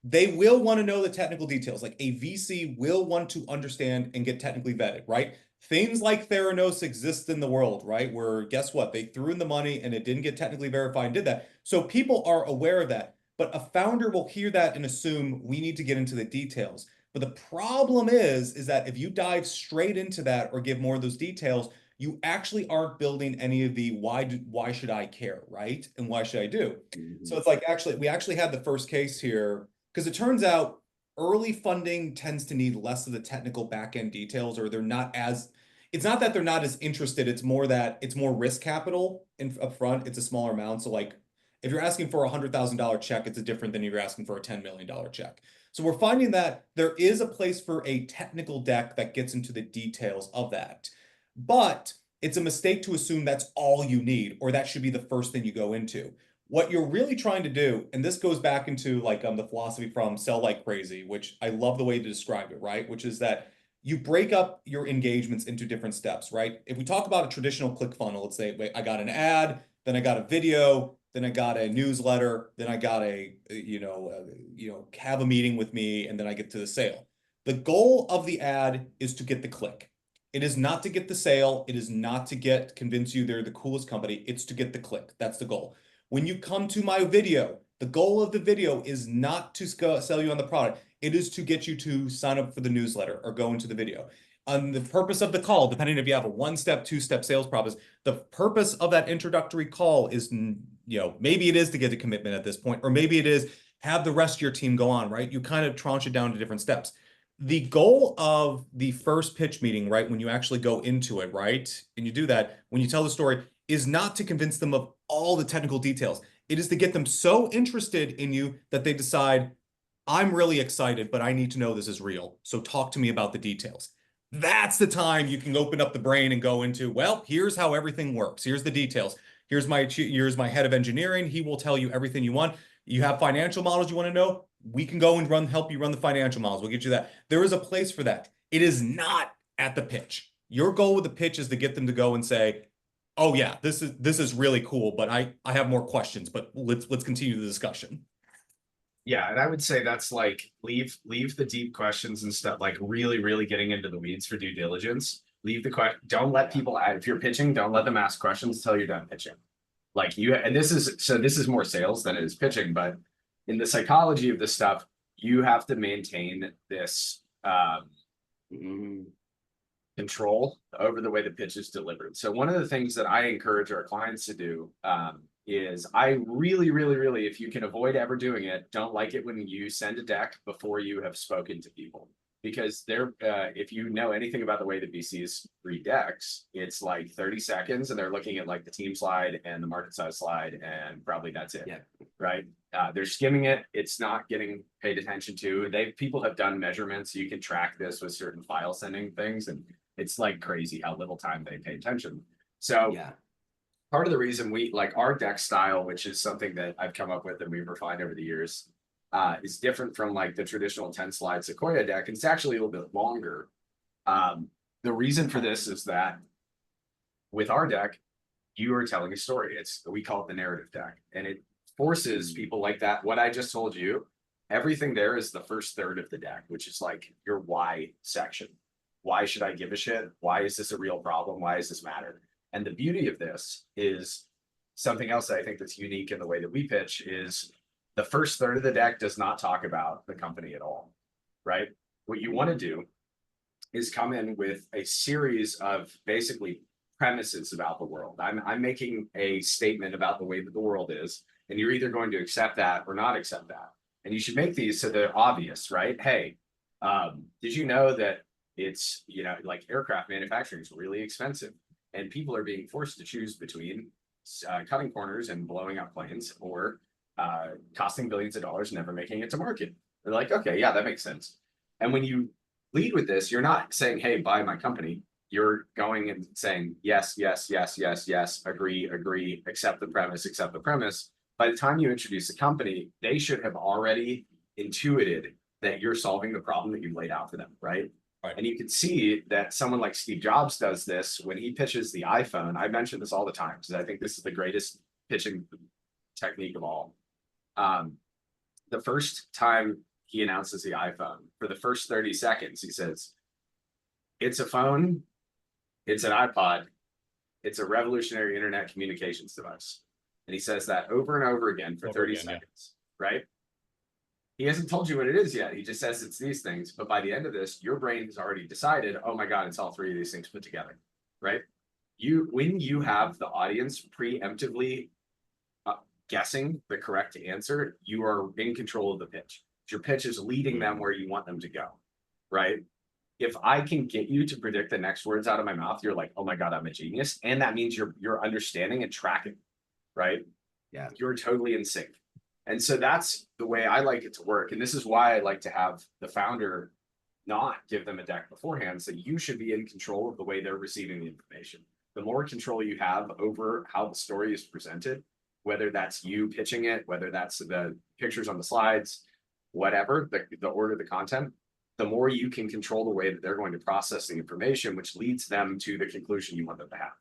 They will want to know the technical details. Like a VC will want to understand and get technically vetted, right? Things like Theranos exist in the world, right? Where guess what? They threw in the money and it didn't get technically verified and did that. So people are aware of that. But a founder will hear that and assume we need to get into the details. But the problem is that if you dive straight into that or give more of those details, you actually aren't building any of the why should I care, right? And why should I do? So it's like we actually had the first case here. Because it turns out early funding tends to need less of the technical back-end details, or it's not that they're not as interested, it's more that it's more risk capital up front, it's a smaller amount. So like if you're asking for a $100,000 check, it's different than if you're asking for a $10 million check. So we're finding that there is a place for a technical deck that gets into the details of that. But it's a mistake to assume that's all you need, or that should be the first thing you go into. What you're really trying to do, and this goes back into like the philosophy from Sell Like Crazy, which I love the way to describe it, right? Which is that you break up your engagements into different steps, right? If we talk about a traditional click funnel, let's say, wait, I got an ad, then I got a video, then I got a newsletter, then I got have a meeting with me, and then I get to the sale. The goal of the ad is to get the click. It is not to get the sale. It is not to convince you they're the coolest company. It's to get the click. That's the goal. When you come to my video, the goal of the video is not to sell you on the product. It is to get you to sign up for the newsletter or go into the video. On the purpose of the call, depending if you have a 1-step, 2-step sales process, the purpose of that introductory call is, maybe it is to get a commitment at this point, or maybe it is have the rest of your team go on, right? You kind of tranche it down to different steps. The goal of the first pitch meeting, right, when you actually go into it, right, and you do that, when you tell the story, is not to convince them of all the technical details. It is to get them so interested in you that they decide, I'm really excited, but I need to know this is real. So talk to me about the details. That's the time you can open up the brain and go into, well, here's how everything works. Here's the details. Here's my head of engineering. He will tell you everything you want. You have financial models you want to know? We can go and help you run the financial models. We'll get you that. There is a place for that. It is not at the pitch. Your goal with the pitch is to get them to go and say, oh yeah, this is really cool, but I have more questions, but let's continue the discussion. Yeah, and I would say that's like leave the deep questions and stuff, like really, really getting into the weeds for due diligence. Leave the question. Don't let people if you're pitching, don't let them ask questions until you're done pitching. Like this is more sales than it is pitching, but in the psychology of this stuff, you have to maintain this control over the way the pitch is delivered. So one of the things that I encourage our clients to do is I really, really, really, if you can avoid ever doing it, don't like it when you send a deck before you have spoken to people. Because if you know anything about the way the VCs read decks, it's like 30 seconds and they're looking at like the team slide and the market size slide and probably that's it. Yeah. Right. they're skimming it. It's not getting paid attention to. People have done measurements. You can track this with certain file sending things, and it's like crazy how little time they pay attention. So Yeah. part of the reason we like our deck style, which is something that I've come up with and we've refined over the years, is different from like the traditional 10 slide Sequoia deck. It's actually a little bit longer. The reason for this is that with our deck, you are telling a story. We call it the narrative deck, and it forces people like that. What I just told you, everything there is the first third of the deck, which is like your why section. Why should I give a shit? Why is this a real problem? Why does this matter? And the beauty of this is something else that I think that's unique in the way that we pitch is the first third of the deck does not talk about the company at all, right? What you want to do is come in with a series of basically premises about the world. I'm making a statement about the way that the world is, and you're either going to accept that or not accept that. And you should make these so they're obvious, right? Hey, did you know that it's, like aircraft manufacturing is really expensive, and people are being forced to choose between cutting corners and blowing up planes, or costing billions of dollars, never making it to market. They're like, okay, yeah, that makes sense. And when you lead with this, you're not saying, hey, buy my company. You're going and saying, yes, yes, yes, yes, yes, agree, agree, accept the premise, accept the premise. By the time you introduce the company, they should have already intuited that you're solving the problem that you laid out for them, right? Right. And you can see that someone like Steve Jobs does this when he pitches the iPhone. I mention this all the time because I think this is the greatest pitching technique of all. The first time he announces the iPhone, for the first 30 seconds, he says, it's a phone, it's an iPod, it's a revolutionary internet communications device. And he says that over and over again for 30 seconds, right? He hasn't told you what it is yet. He just says it's these things. But by the end of this, your brain has already decided, oh my God, it's all three of these things put together, right? When you have the audience preemptively guessing the correct answer, you are in control of the pitch. Your pitch is leading them where you want them to go, right? If I can get you to predict the next words out of my mouth, you're like, oh my God, I'm a genius. And that means you're understanding and tracking, right? Yeah. You're totally in sync. And so that's the way I like it to work. And this is why I like to have the founder not give them a deck beforehand. So you should be in control of the way they're receiving the information. The more control you have over how the story is presented, whether that's you pitching it, whether that's the pictures on the slides, whatever, the order, the content, the more you can control the way that they're going to process the information, which leads them to the conclusion you want them to have,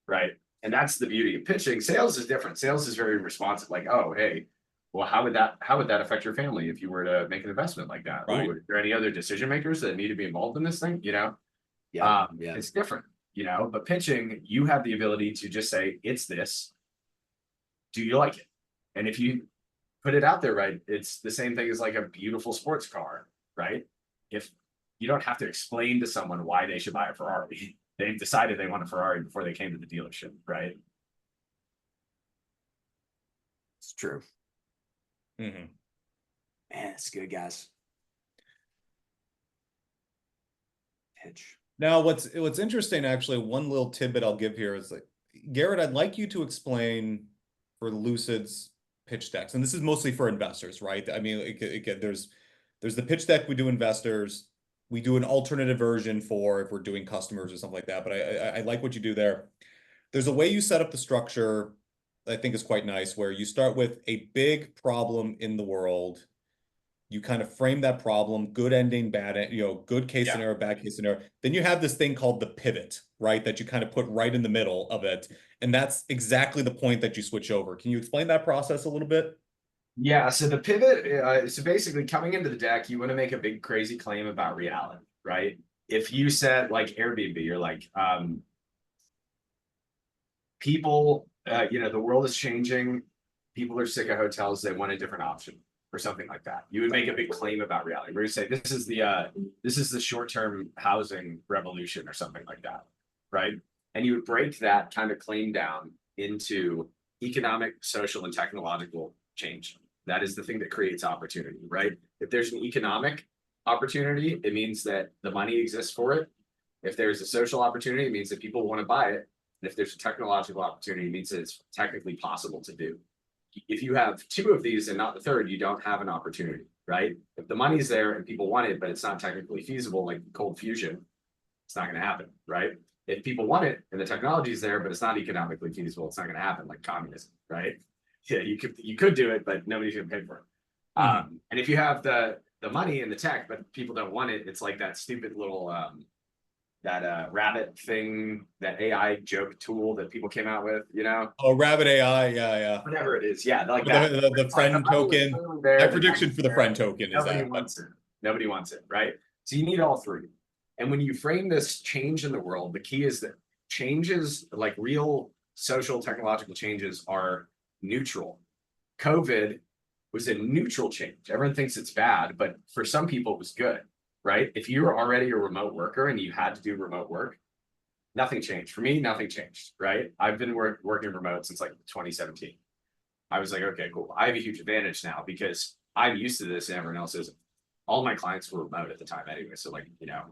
right? And that's the beauty of pitching. Sales is different. Sales is very responsive. Like, oh, hey, well, how would that affect your family if you were to make an investment like that? Right. Ooh, are there any other decision makers that need to be involved in this thing? Yeah. It's different, but pitching, you have the ability to just say, it's this. Do you like it? And if you put it out there, right, it's the same thing as like a beautiful sports car, right? If you don't have to explain to someone why they should buy a Ferrari, they've decided they want a Ferrari before they came to the dealership, right? It's true. Mm-hmm. Man, it's good, guys. Pitch. Now, what's interesting, actually, one little tidbit I'll give here is like, Garrett, I'd like you to explain for Lucid's pitch decks, and this is mostly for investors, right? I mean, there's the pitch deck we do investors. We do an alternative version for if we're doing customers or something like that. But I like what you do there. There's a way you set up the structure that I think is quite nice, where you start with a big problem in the world. You kind of frame that problem, good ending, bad, good case scenario, bad case scenario. Then you have this thing called the pivot, right? That you kind of put right in the middle of it. And that's exactly the point that you switch over. Can you explain that process a little bit? Yeah, so the pivot, so basically coming into the deck, you want to make a big crazy claim about reality, right? If you said like Airbnb, you're like, people, the world is changing. People are sick of hotels. They want a different option or something like that. You would make a big claim about reality. We're going to say this is the short-term housing revolution or something like that, right? And you would break that kind of claim down into economic, social, and technological change. That is the thing that creates opportunity, right? If there's an economic opportunity, it means that the money exists for it. If there's a social opportunity, it means that people want to buy it. And if there's a technological opportunity, it means that it's technically possible to do, if you have two of these and not the third, you don't have an opportunity, right? If the money's there and people want it, but it's not technically feasible, like cold fusion, it's not going to happen, right? If people want it and the technology is there, but it's not economically feasible, it's not going to happen, like communism, right? Yeah, you could do it, but nobody's going to pay for it. And if you have the money and the tech, but people don't want it, it's like that stupid little that rabbit thing, that AI joke tool that people came out with, you know? Oh, Rabbit AI, yeah. Whatever it is, yeah, like The, that. the friend token. My prediction for the friend token is Nobody that. wants it. Nobody wants it, right? So you need all three. And when you frame this change in the world, the key is that changes, like real social technological changes, are neutral. COVID was a neutral change. Everyone thinks it's bad, but for some people it was good, right? If you were already a remote worker and you had to do remote work, nothing changed. For me, nothing changed, right? I've been working remote since like 2017. I was like, okay, cool. I have a huge advantage now because I'm used to this and everyone else isn't. All my clients were remote at the time anyway. So like, you know,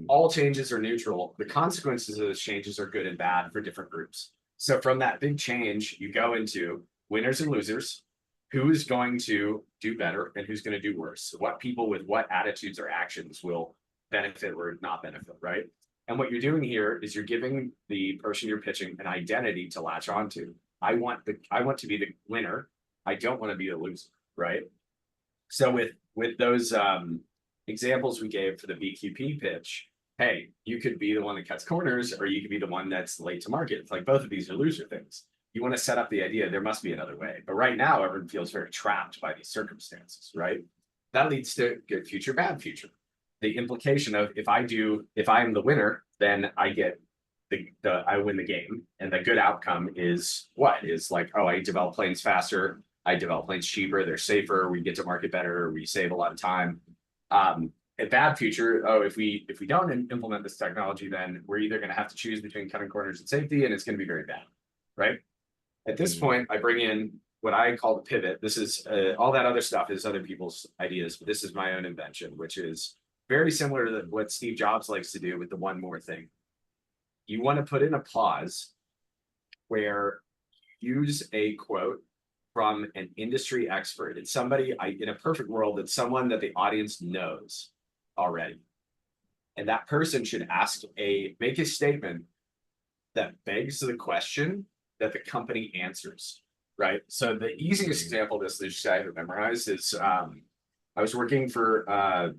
all changes are neutral. The consequences of those changes are good and bad for different groups. So from that big change, you go into winners and losers. Who is going to do better and who's going to do worse? What people with what attitudes or actions will benefit or not benefit, right? And what you're doing here is you're giving the person you're pitching an identity to latch onto. I want to be the winner. I don't want to be the loser, right? So with those examples we gave for the BQP pitch, hey, you could be the one that cuts corners, or you could be the one that's late to market. It's like both of these are loser things. You want to set up the idea there must be another way. But right now, everyone feels very trapped by these circumstances, right? That leads to good future, bad future. The implication of if I'm the winner, then I get I win the game. And the good outcome is what? Is like, oh, I develop planes faster, I develop planes cheaper, they're safer, we get to market better, we save a lot of time. A bad future, oh, if we don't implement this technology, then we're either going to have to choose between cutting corners and safety, and it's going to be very bad, right? At this point, I bring in what I call the pivot. This is all that other stuff is other people's ideas, but this is my own invention, which is very similar to what Steve Jobs likes to do with the one more thing. You want to put in a pause where you use a quote from an industry expert. It's somebody, in a perfect world, it's someone that the audience knows already. And that person should make a statement that begs the question that the company answers, right? So the easiest example of this that I have memorized is I was working for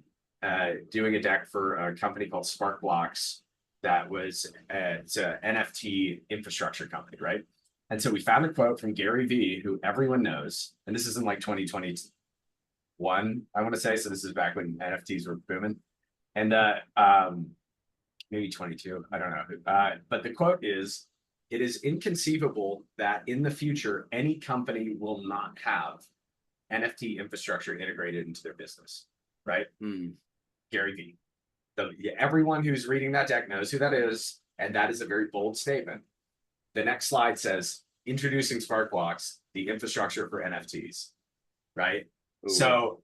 doing a deck for a company called Spark Blocks that was it's an NFT infrastructure company, right? And so we found a quote from Gary Vee, who everyone knows, and this is in like 2021, I want to say. So this is back when NFTs were booming, and maybe 22, I don't know. But the quote is, "It is inconceivable that in the future, any company will not have NFT infrastructure integrated into their business," right? Gary Vee. Everyone who's reading that deck knows who that is, and that is a very bold statement. The next slide says, introducing Spark Blocks, the infrastructure for NFTs, right? Ooh. So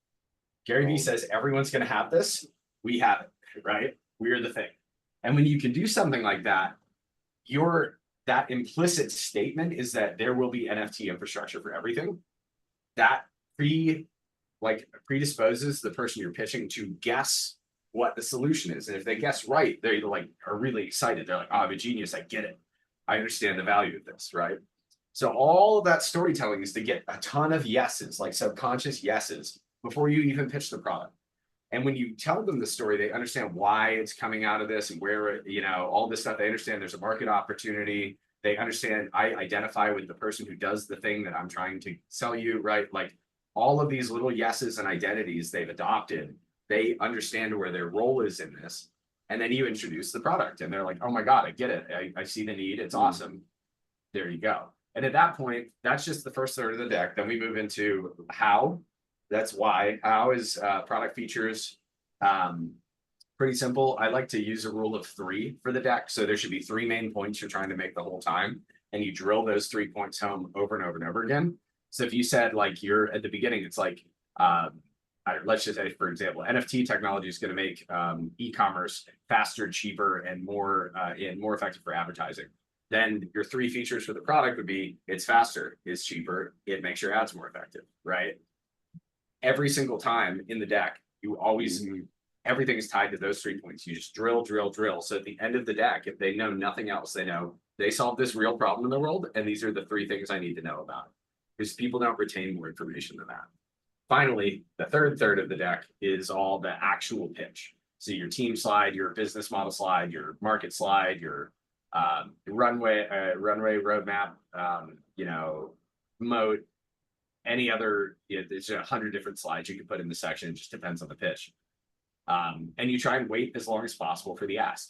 Gary Vee says, everyone's going to have this. We have it, right? We're the thing. And when you can do something like that, that implicit statement is that there will be NFT infrastructure for everything. That predisposes the person you're pitching to guess what the solution is. And if they guess right, they are really excited. They're like, oh, I'm a genius. I get it. I understand the value of this, right? So all of that storytelling is to get a ton of yeses, like subconscious yeses, before you even pitch the product. And when you tell them the story, they understand why it's coming out of this and where, all this stuff. They understand there's a market opportunity. They understand I identify with the person who does the thing that I'm trying to sell you, right? Like all of these little yeses and identities they've adopted, they understand where their role is in this. And then you introduce the product and they're like, oh my God, I get it. I see the need. It's awesome. There you go. And at that point, that's just the first third of the deck. Then we move into how. That's why. How is product features. Pretty simple. I like to use a rule of 3 for the deck. So there should be 3 main points you're trying to make the whole time. And you drill those 3 points home over and over and over again. So if you said like you're at the beginning, it's like, let's just say, for example, NFT technology is going to make e-commerce faster, cheaper, and more effective for advertising. Then your 3 features for the product would be it's faster, it's cheaper, it makes your ads more effective, right? Every single time in the deck, you always everything is tied to those 3 points. You just drill, drill, drill. So at the end of the deck, if they know nothing else, they know they solved this real problem in the world, and these are the 3 things I need to know about. Because people don't retain more information than that. Finally, the third of the deck is all the actual pitch. So your team slide, your business model slide, your market slide, your runway roadmap, moat, any other, there's 100 different slides you can put in the section. It just depends on the pitch. And you try and wait as long as possible for the ask.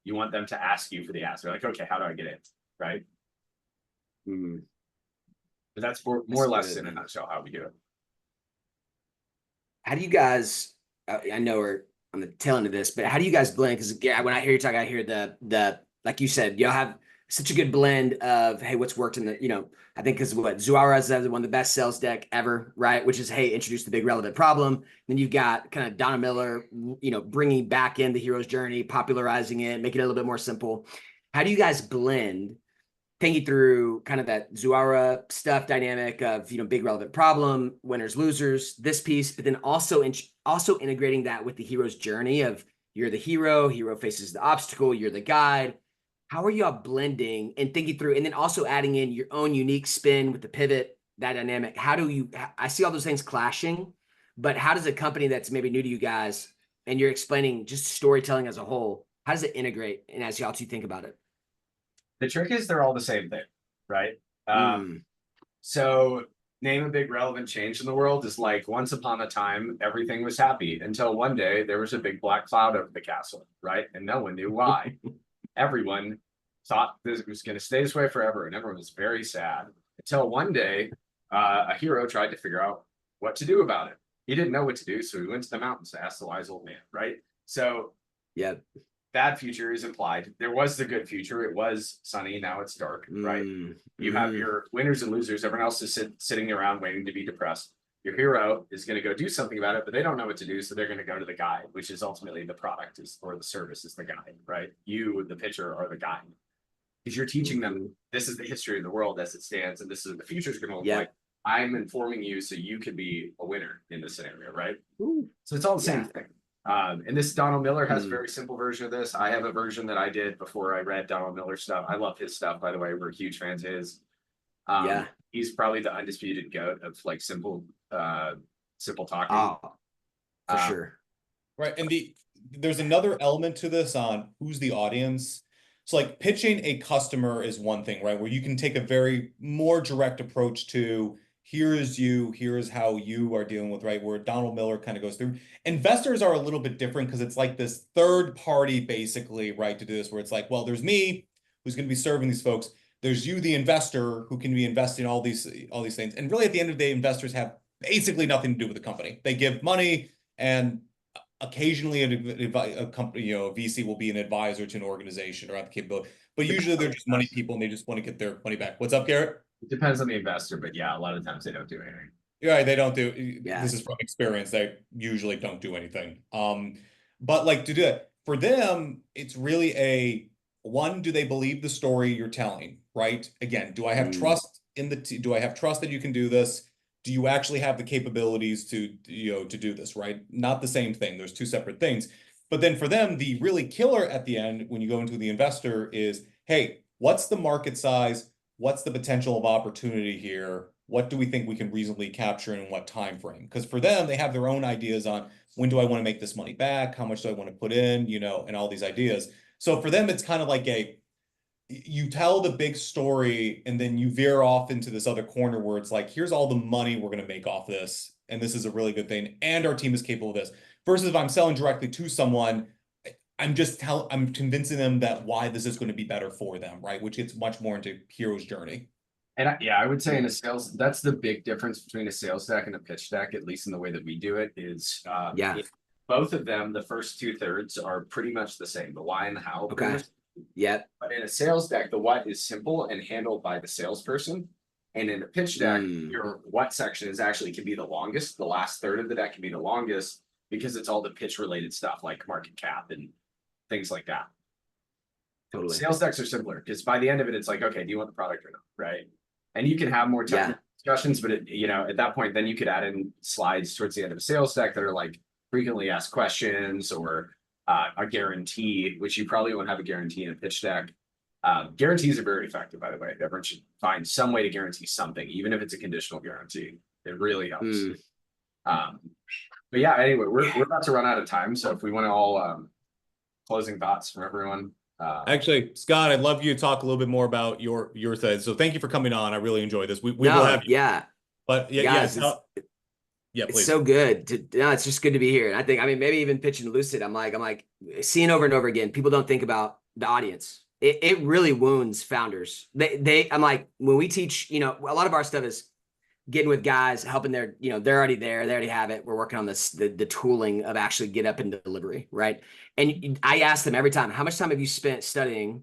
You want them to ask you for the ask. They're like, okay, how do I get in? Right. But that's more or less in a nutshell how we do it. How do you guys, I know we're on the tail end of this, but how do you guys blend? Because when I hear you talk, I hear the like you said, y'all have such a good blend of, hey, what's worked in the, I think because Zuara is one of the best sales deck ever, right? Which is, hey, introduce the big relevant problem. Then you've got kind of Donna Miller, bringing back in the hero's journey, popularizing it, making it a little bit more simple. How do you guys blend, thinking through kind of that Zuara stuff dynamic of, big relevant problem, winners, losers, this piece, but then also integrating that with the hero's journey of you're the hero faces the obstacle, you're the guide. How are y'all blending and thinking through, and then also adding in your own unique spin with the pivot, that dynamic? How do you, I see all those things clashing, but how does a company that's maybe new to you guys and you're explaining just storytelling as a whole, how does it integrate? And as y'all two think about it? The trick is they're all the same thing, right? So name a big relevant change in the world is like once upon a time, everything was happy until one day there was a big black cloud over the castle, right? And no one knew why. Everyone thought this was going to stay this way forever, and everyone was very sad until one day a hero tried to figure out what to do about it. He didn't know what to do, so he went to the mountains to ask the wise old man, right? So yeah, bad future is implied. There was the good future. It was sunny. Now it's dark, right? You have your winners and losers. Everyone else is sitting around waiting to be depressed. Your hero is going to go do something about it, but they don't know what to do. So they're going to go to the guide, which is ultimately the product or the service is the guide, right? You, the pitcher, are the guide. Because you're teaching them, this is the history of the world as it stands, and this is what the future is going to look like. I'm informing you so you can be a winner in this scenario, right? So it's all the same thing. And this Donald Miller has a very simple version of this. I have a version that I did before I read Donald Miller's stuff. I love his stuff, by the way. We're huge fans of his. He's probably the undisputed GOAT of like simple talking. For sure. Right. And there's another element to this on who's the audience. So like pitching a customer is one thing, right? Where you can take a very more direct approach to here's you, here's how you are dealing with, right? Where Donald Miller kind of goes through. Investors are a little bit different because it's like this third party basically, right, to do this, where it's like, well, there's me who's going to be serving these folks. There's you, the investor, who can be investing all these things. And really at the end of the day, investors have basically nothing to do with the company. They give money, and occasionally a company, a VC will be an advisor to an organization or have the capability, but usually they're just money people and they just want to get their money back. What's up, Garrett? It depends on the investor, but yeah, a lot of times they don't do anything. Yeah, they don't do. This is from experience. They usually don't do anything. But like to do it for them, it's really one, do they believe the story you're telling, right? Again, do I have trust in do I have trust that you can do this? Do you actually have the capabilities to do this, right? Not the same thing. There's two separate things. But then for them, the really killer at the end, when you go into the investor is, hey, what's the market size? What's the potential of opportunity here? What do we think we can reasonably capture and in what time frame? Because for them, they have their own ideas on when do I want to make this money back? How much do I want to put in? And all these ideas. So for them, it's kind of like you tell the big story and then you veer off into this other corner where it's like, here's all the money we're going to make off this. And this is a really good thing. And our team is capable of this. Versus if I'm selling directly to someone, I'm convincing them that why this is going to be better for them, right? Which gets much more into hero's journey. And I would say in a sales, that's the big difference between a sales deck and a pitch deck, at least in the way that we do it, is both of them, the first 2/3 are pretty much the same. The why and the how. Okay. But in a sales deck, the what is simple and handled by the salesperson. And in a pitch deck, your what section can be the longest. The last third of the deck can be the longest because it's all the pitch related stuff like market cap and things like that. Totally. Sales decks are simpler because by the end of it, it's like, okay, do you want the product or not? Right. And you can have more Yeah. technical discussions, but at that point, then you could add in slides towards the end of a sales deck that are like frequently asked questions or a guarantee, which you probably won't have a guarantee in a pitch deck. Guarantees are very effective, by the way. Everyone should find some way to guarantee something, even if it's a conditional guarantee. It really helps. But yeah, anyway, we're about to run out of time. So if we want to all closing thoughts from everyone. Actually, Scott, I'd love you to talk a little bit more about your thread. So thank you for coming on. I really enjoyed this. We will have you. Yeah. But yeah, Guys, yeah, it's please. so good. No, it's just good to be here. And I think, I mean, maybe even pitching Lucid, I'm like seeing over and over again, people don't think about the audience. It really wounds founders. I'm like, when we teach, a lot of our stuff is getting with guys, helping they're already there. They already have it. We're working on this, the tooling of actually get up into delivery. Right. And I ask them every time, how much time have you spent studying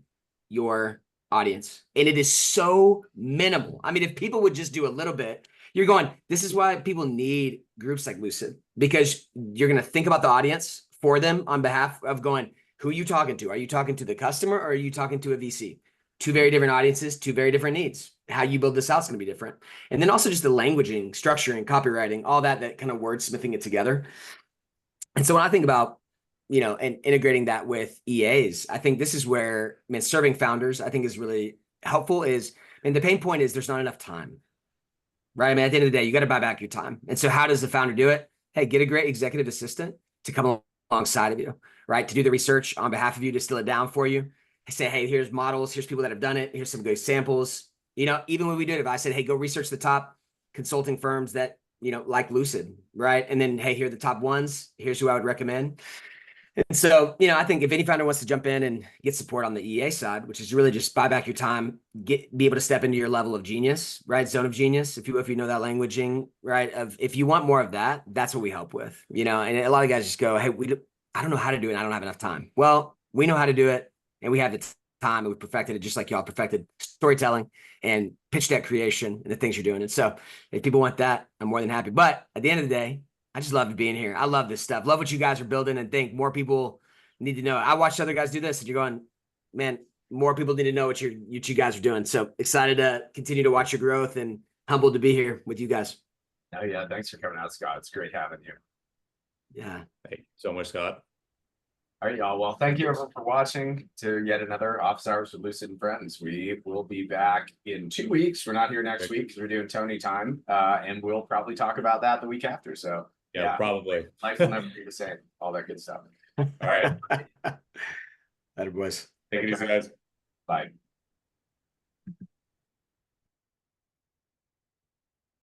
your audience? And it is so minimal. I mean, if people would just do a little bit, you're going, this is why people need groups like Lucid, because you're going to think about the audience for them on behalf of going, who are you talking to? Are you talking to the customer or are you talking to a VC? Two very different audiences, two very different needs. How you build this out is going to be different. And then also just the languaging, structuring, copywriting, all that kind of wordsmithing it together. And so when I think about, and integrating that with EAs, I think this is where, serving founders, I think is really helpful the pain point is there's not enough time, right? At the end of the day, you got to buy back your time. And so how does the founder do it? Hey, get a great executive assistant to come alongside of you, right? To do the research on behalf of you, distill it down for you. I say, hey, here's models, here's people that have done it, here's some good samples. Even when we did it, if I said, hey, go research the top consulting firms that, like Lucid, right? And then, hey, here are the top ones, here's who I would recommend. And so, I think if any founder wants to jump in and get support on the EA side, which is really just buy back your time, be able to step into your level of genius, right? Zone of genius, if you know that languaging, right? If you want more of that, that's what we help with, and a lot of guys just go, hey, I don't know how to do it. I don't have enough time. Well, we know how to do it. And we have the time and we perfected it just like y'all perfected storytelling and pitch deck creation and the things you're doing. And so if people want that, I'm more than happy. But at the end of the day, I just love being here. I love this stuff. Love what you guys are building and think more people need to know. I watched other guys do this and you're going, man, more people need to know what you guys are doing. So excited to continue to watch your growth and humbled to be here with you guys. Oh yeah. Thanks for coming out, Scott. It's great having you. Yeah. Thank you so much, Scott. All right, y'all. Well, thank you everyone for watching to yet another Office Hours with Lucid and Friends. We will be back in 2 weeks. We're not here next week because we're doing Tony time, and we'll probably talk about that the week after. So yeah. Probably. Life will never be the same. All that good stuff. All right. Later, boys. Take it easy, guys. Bye.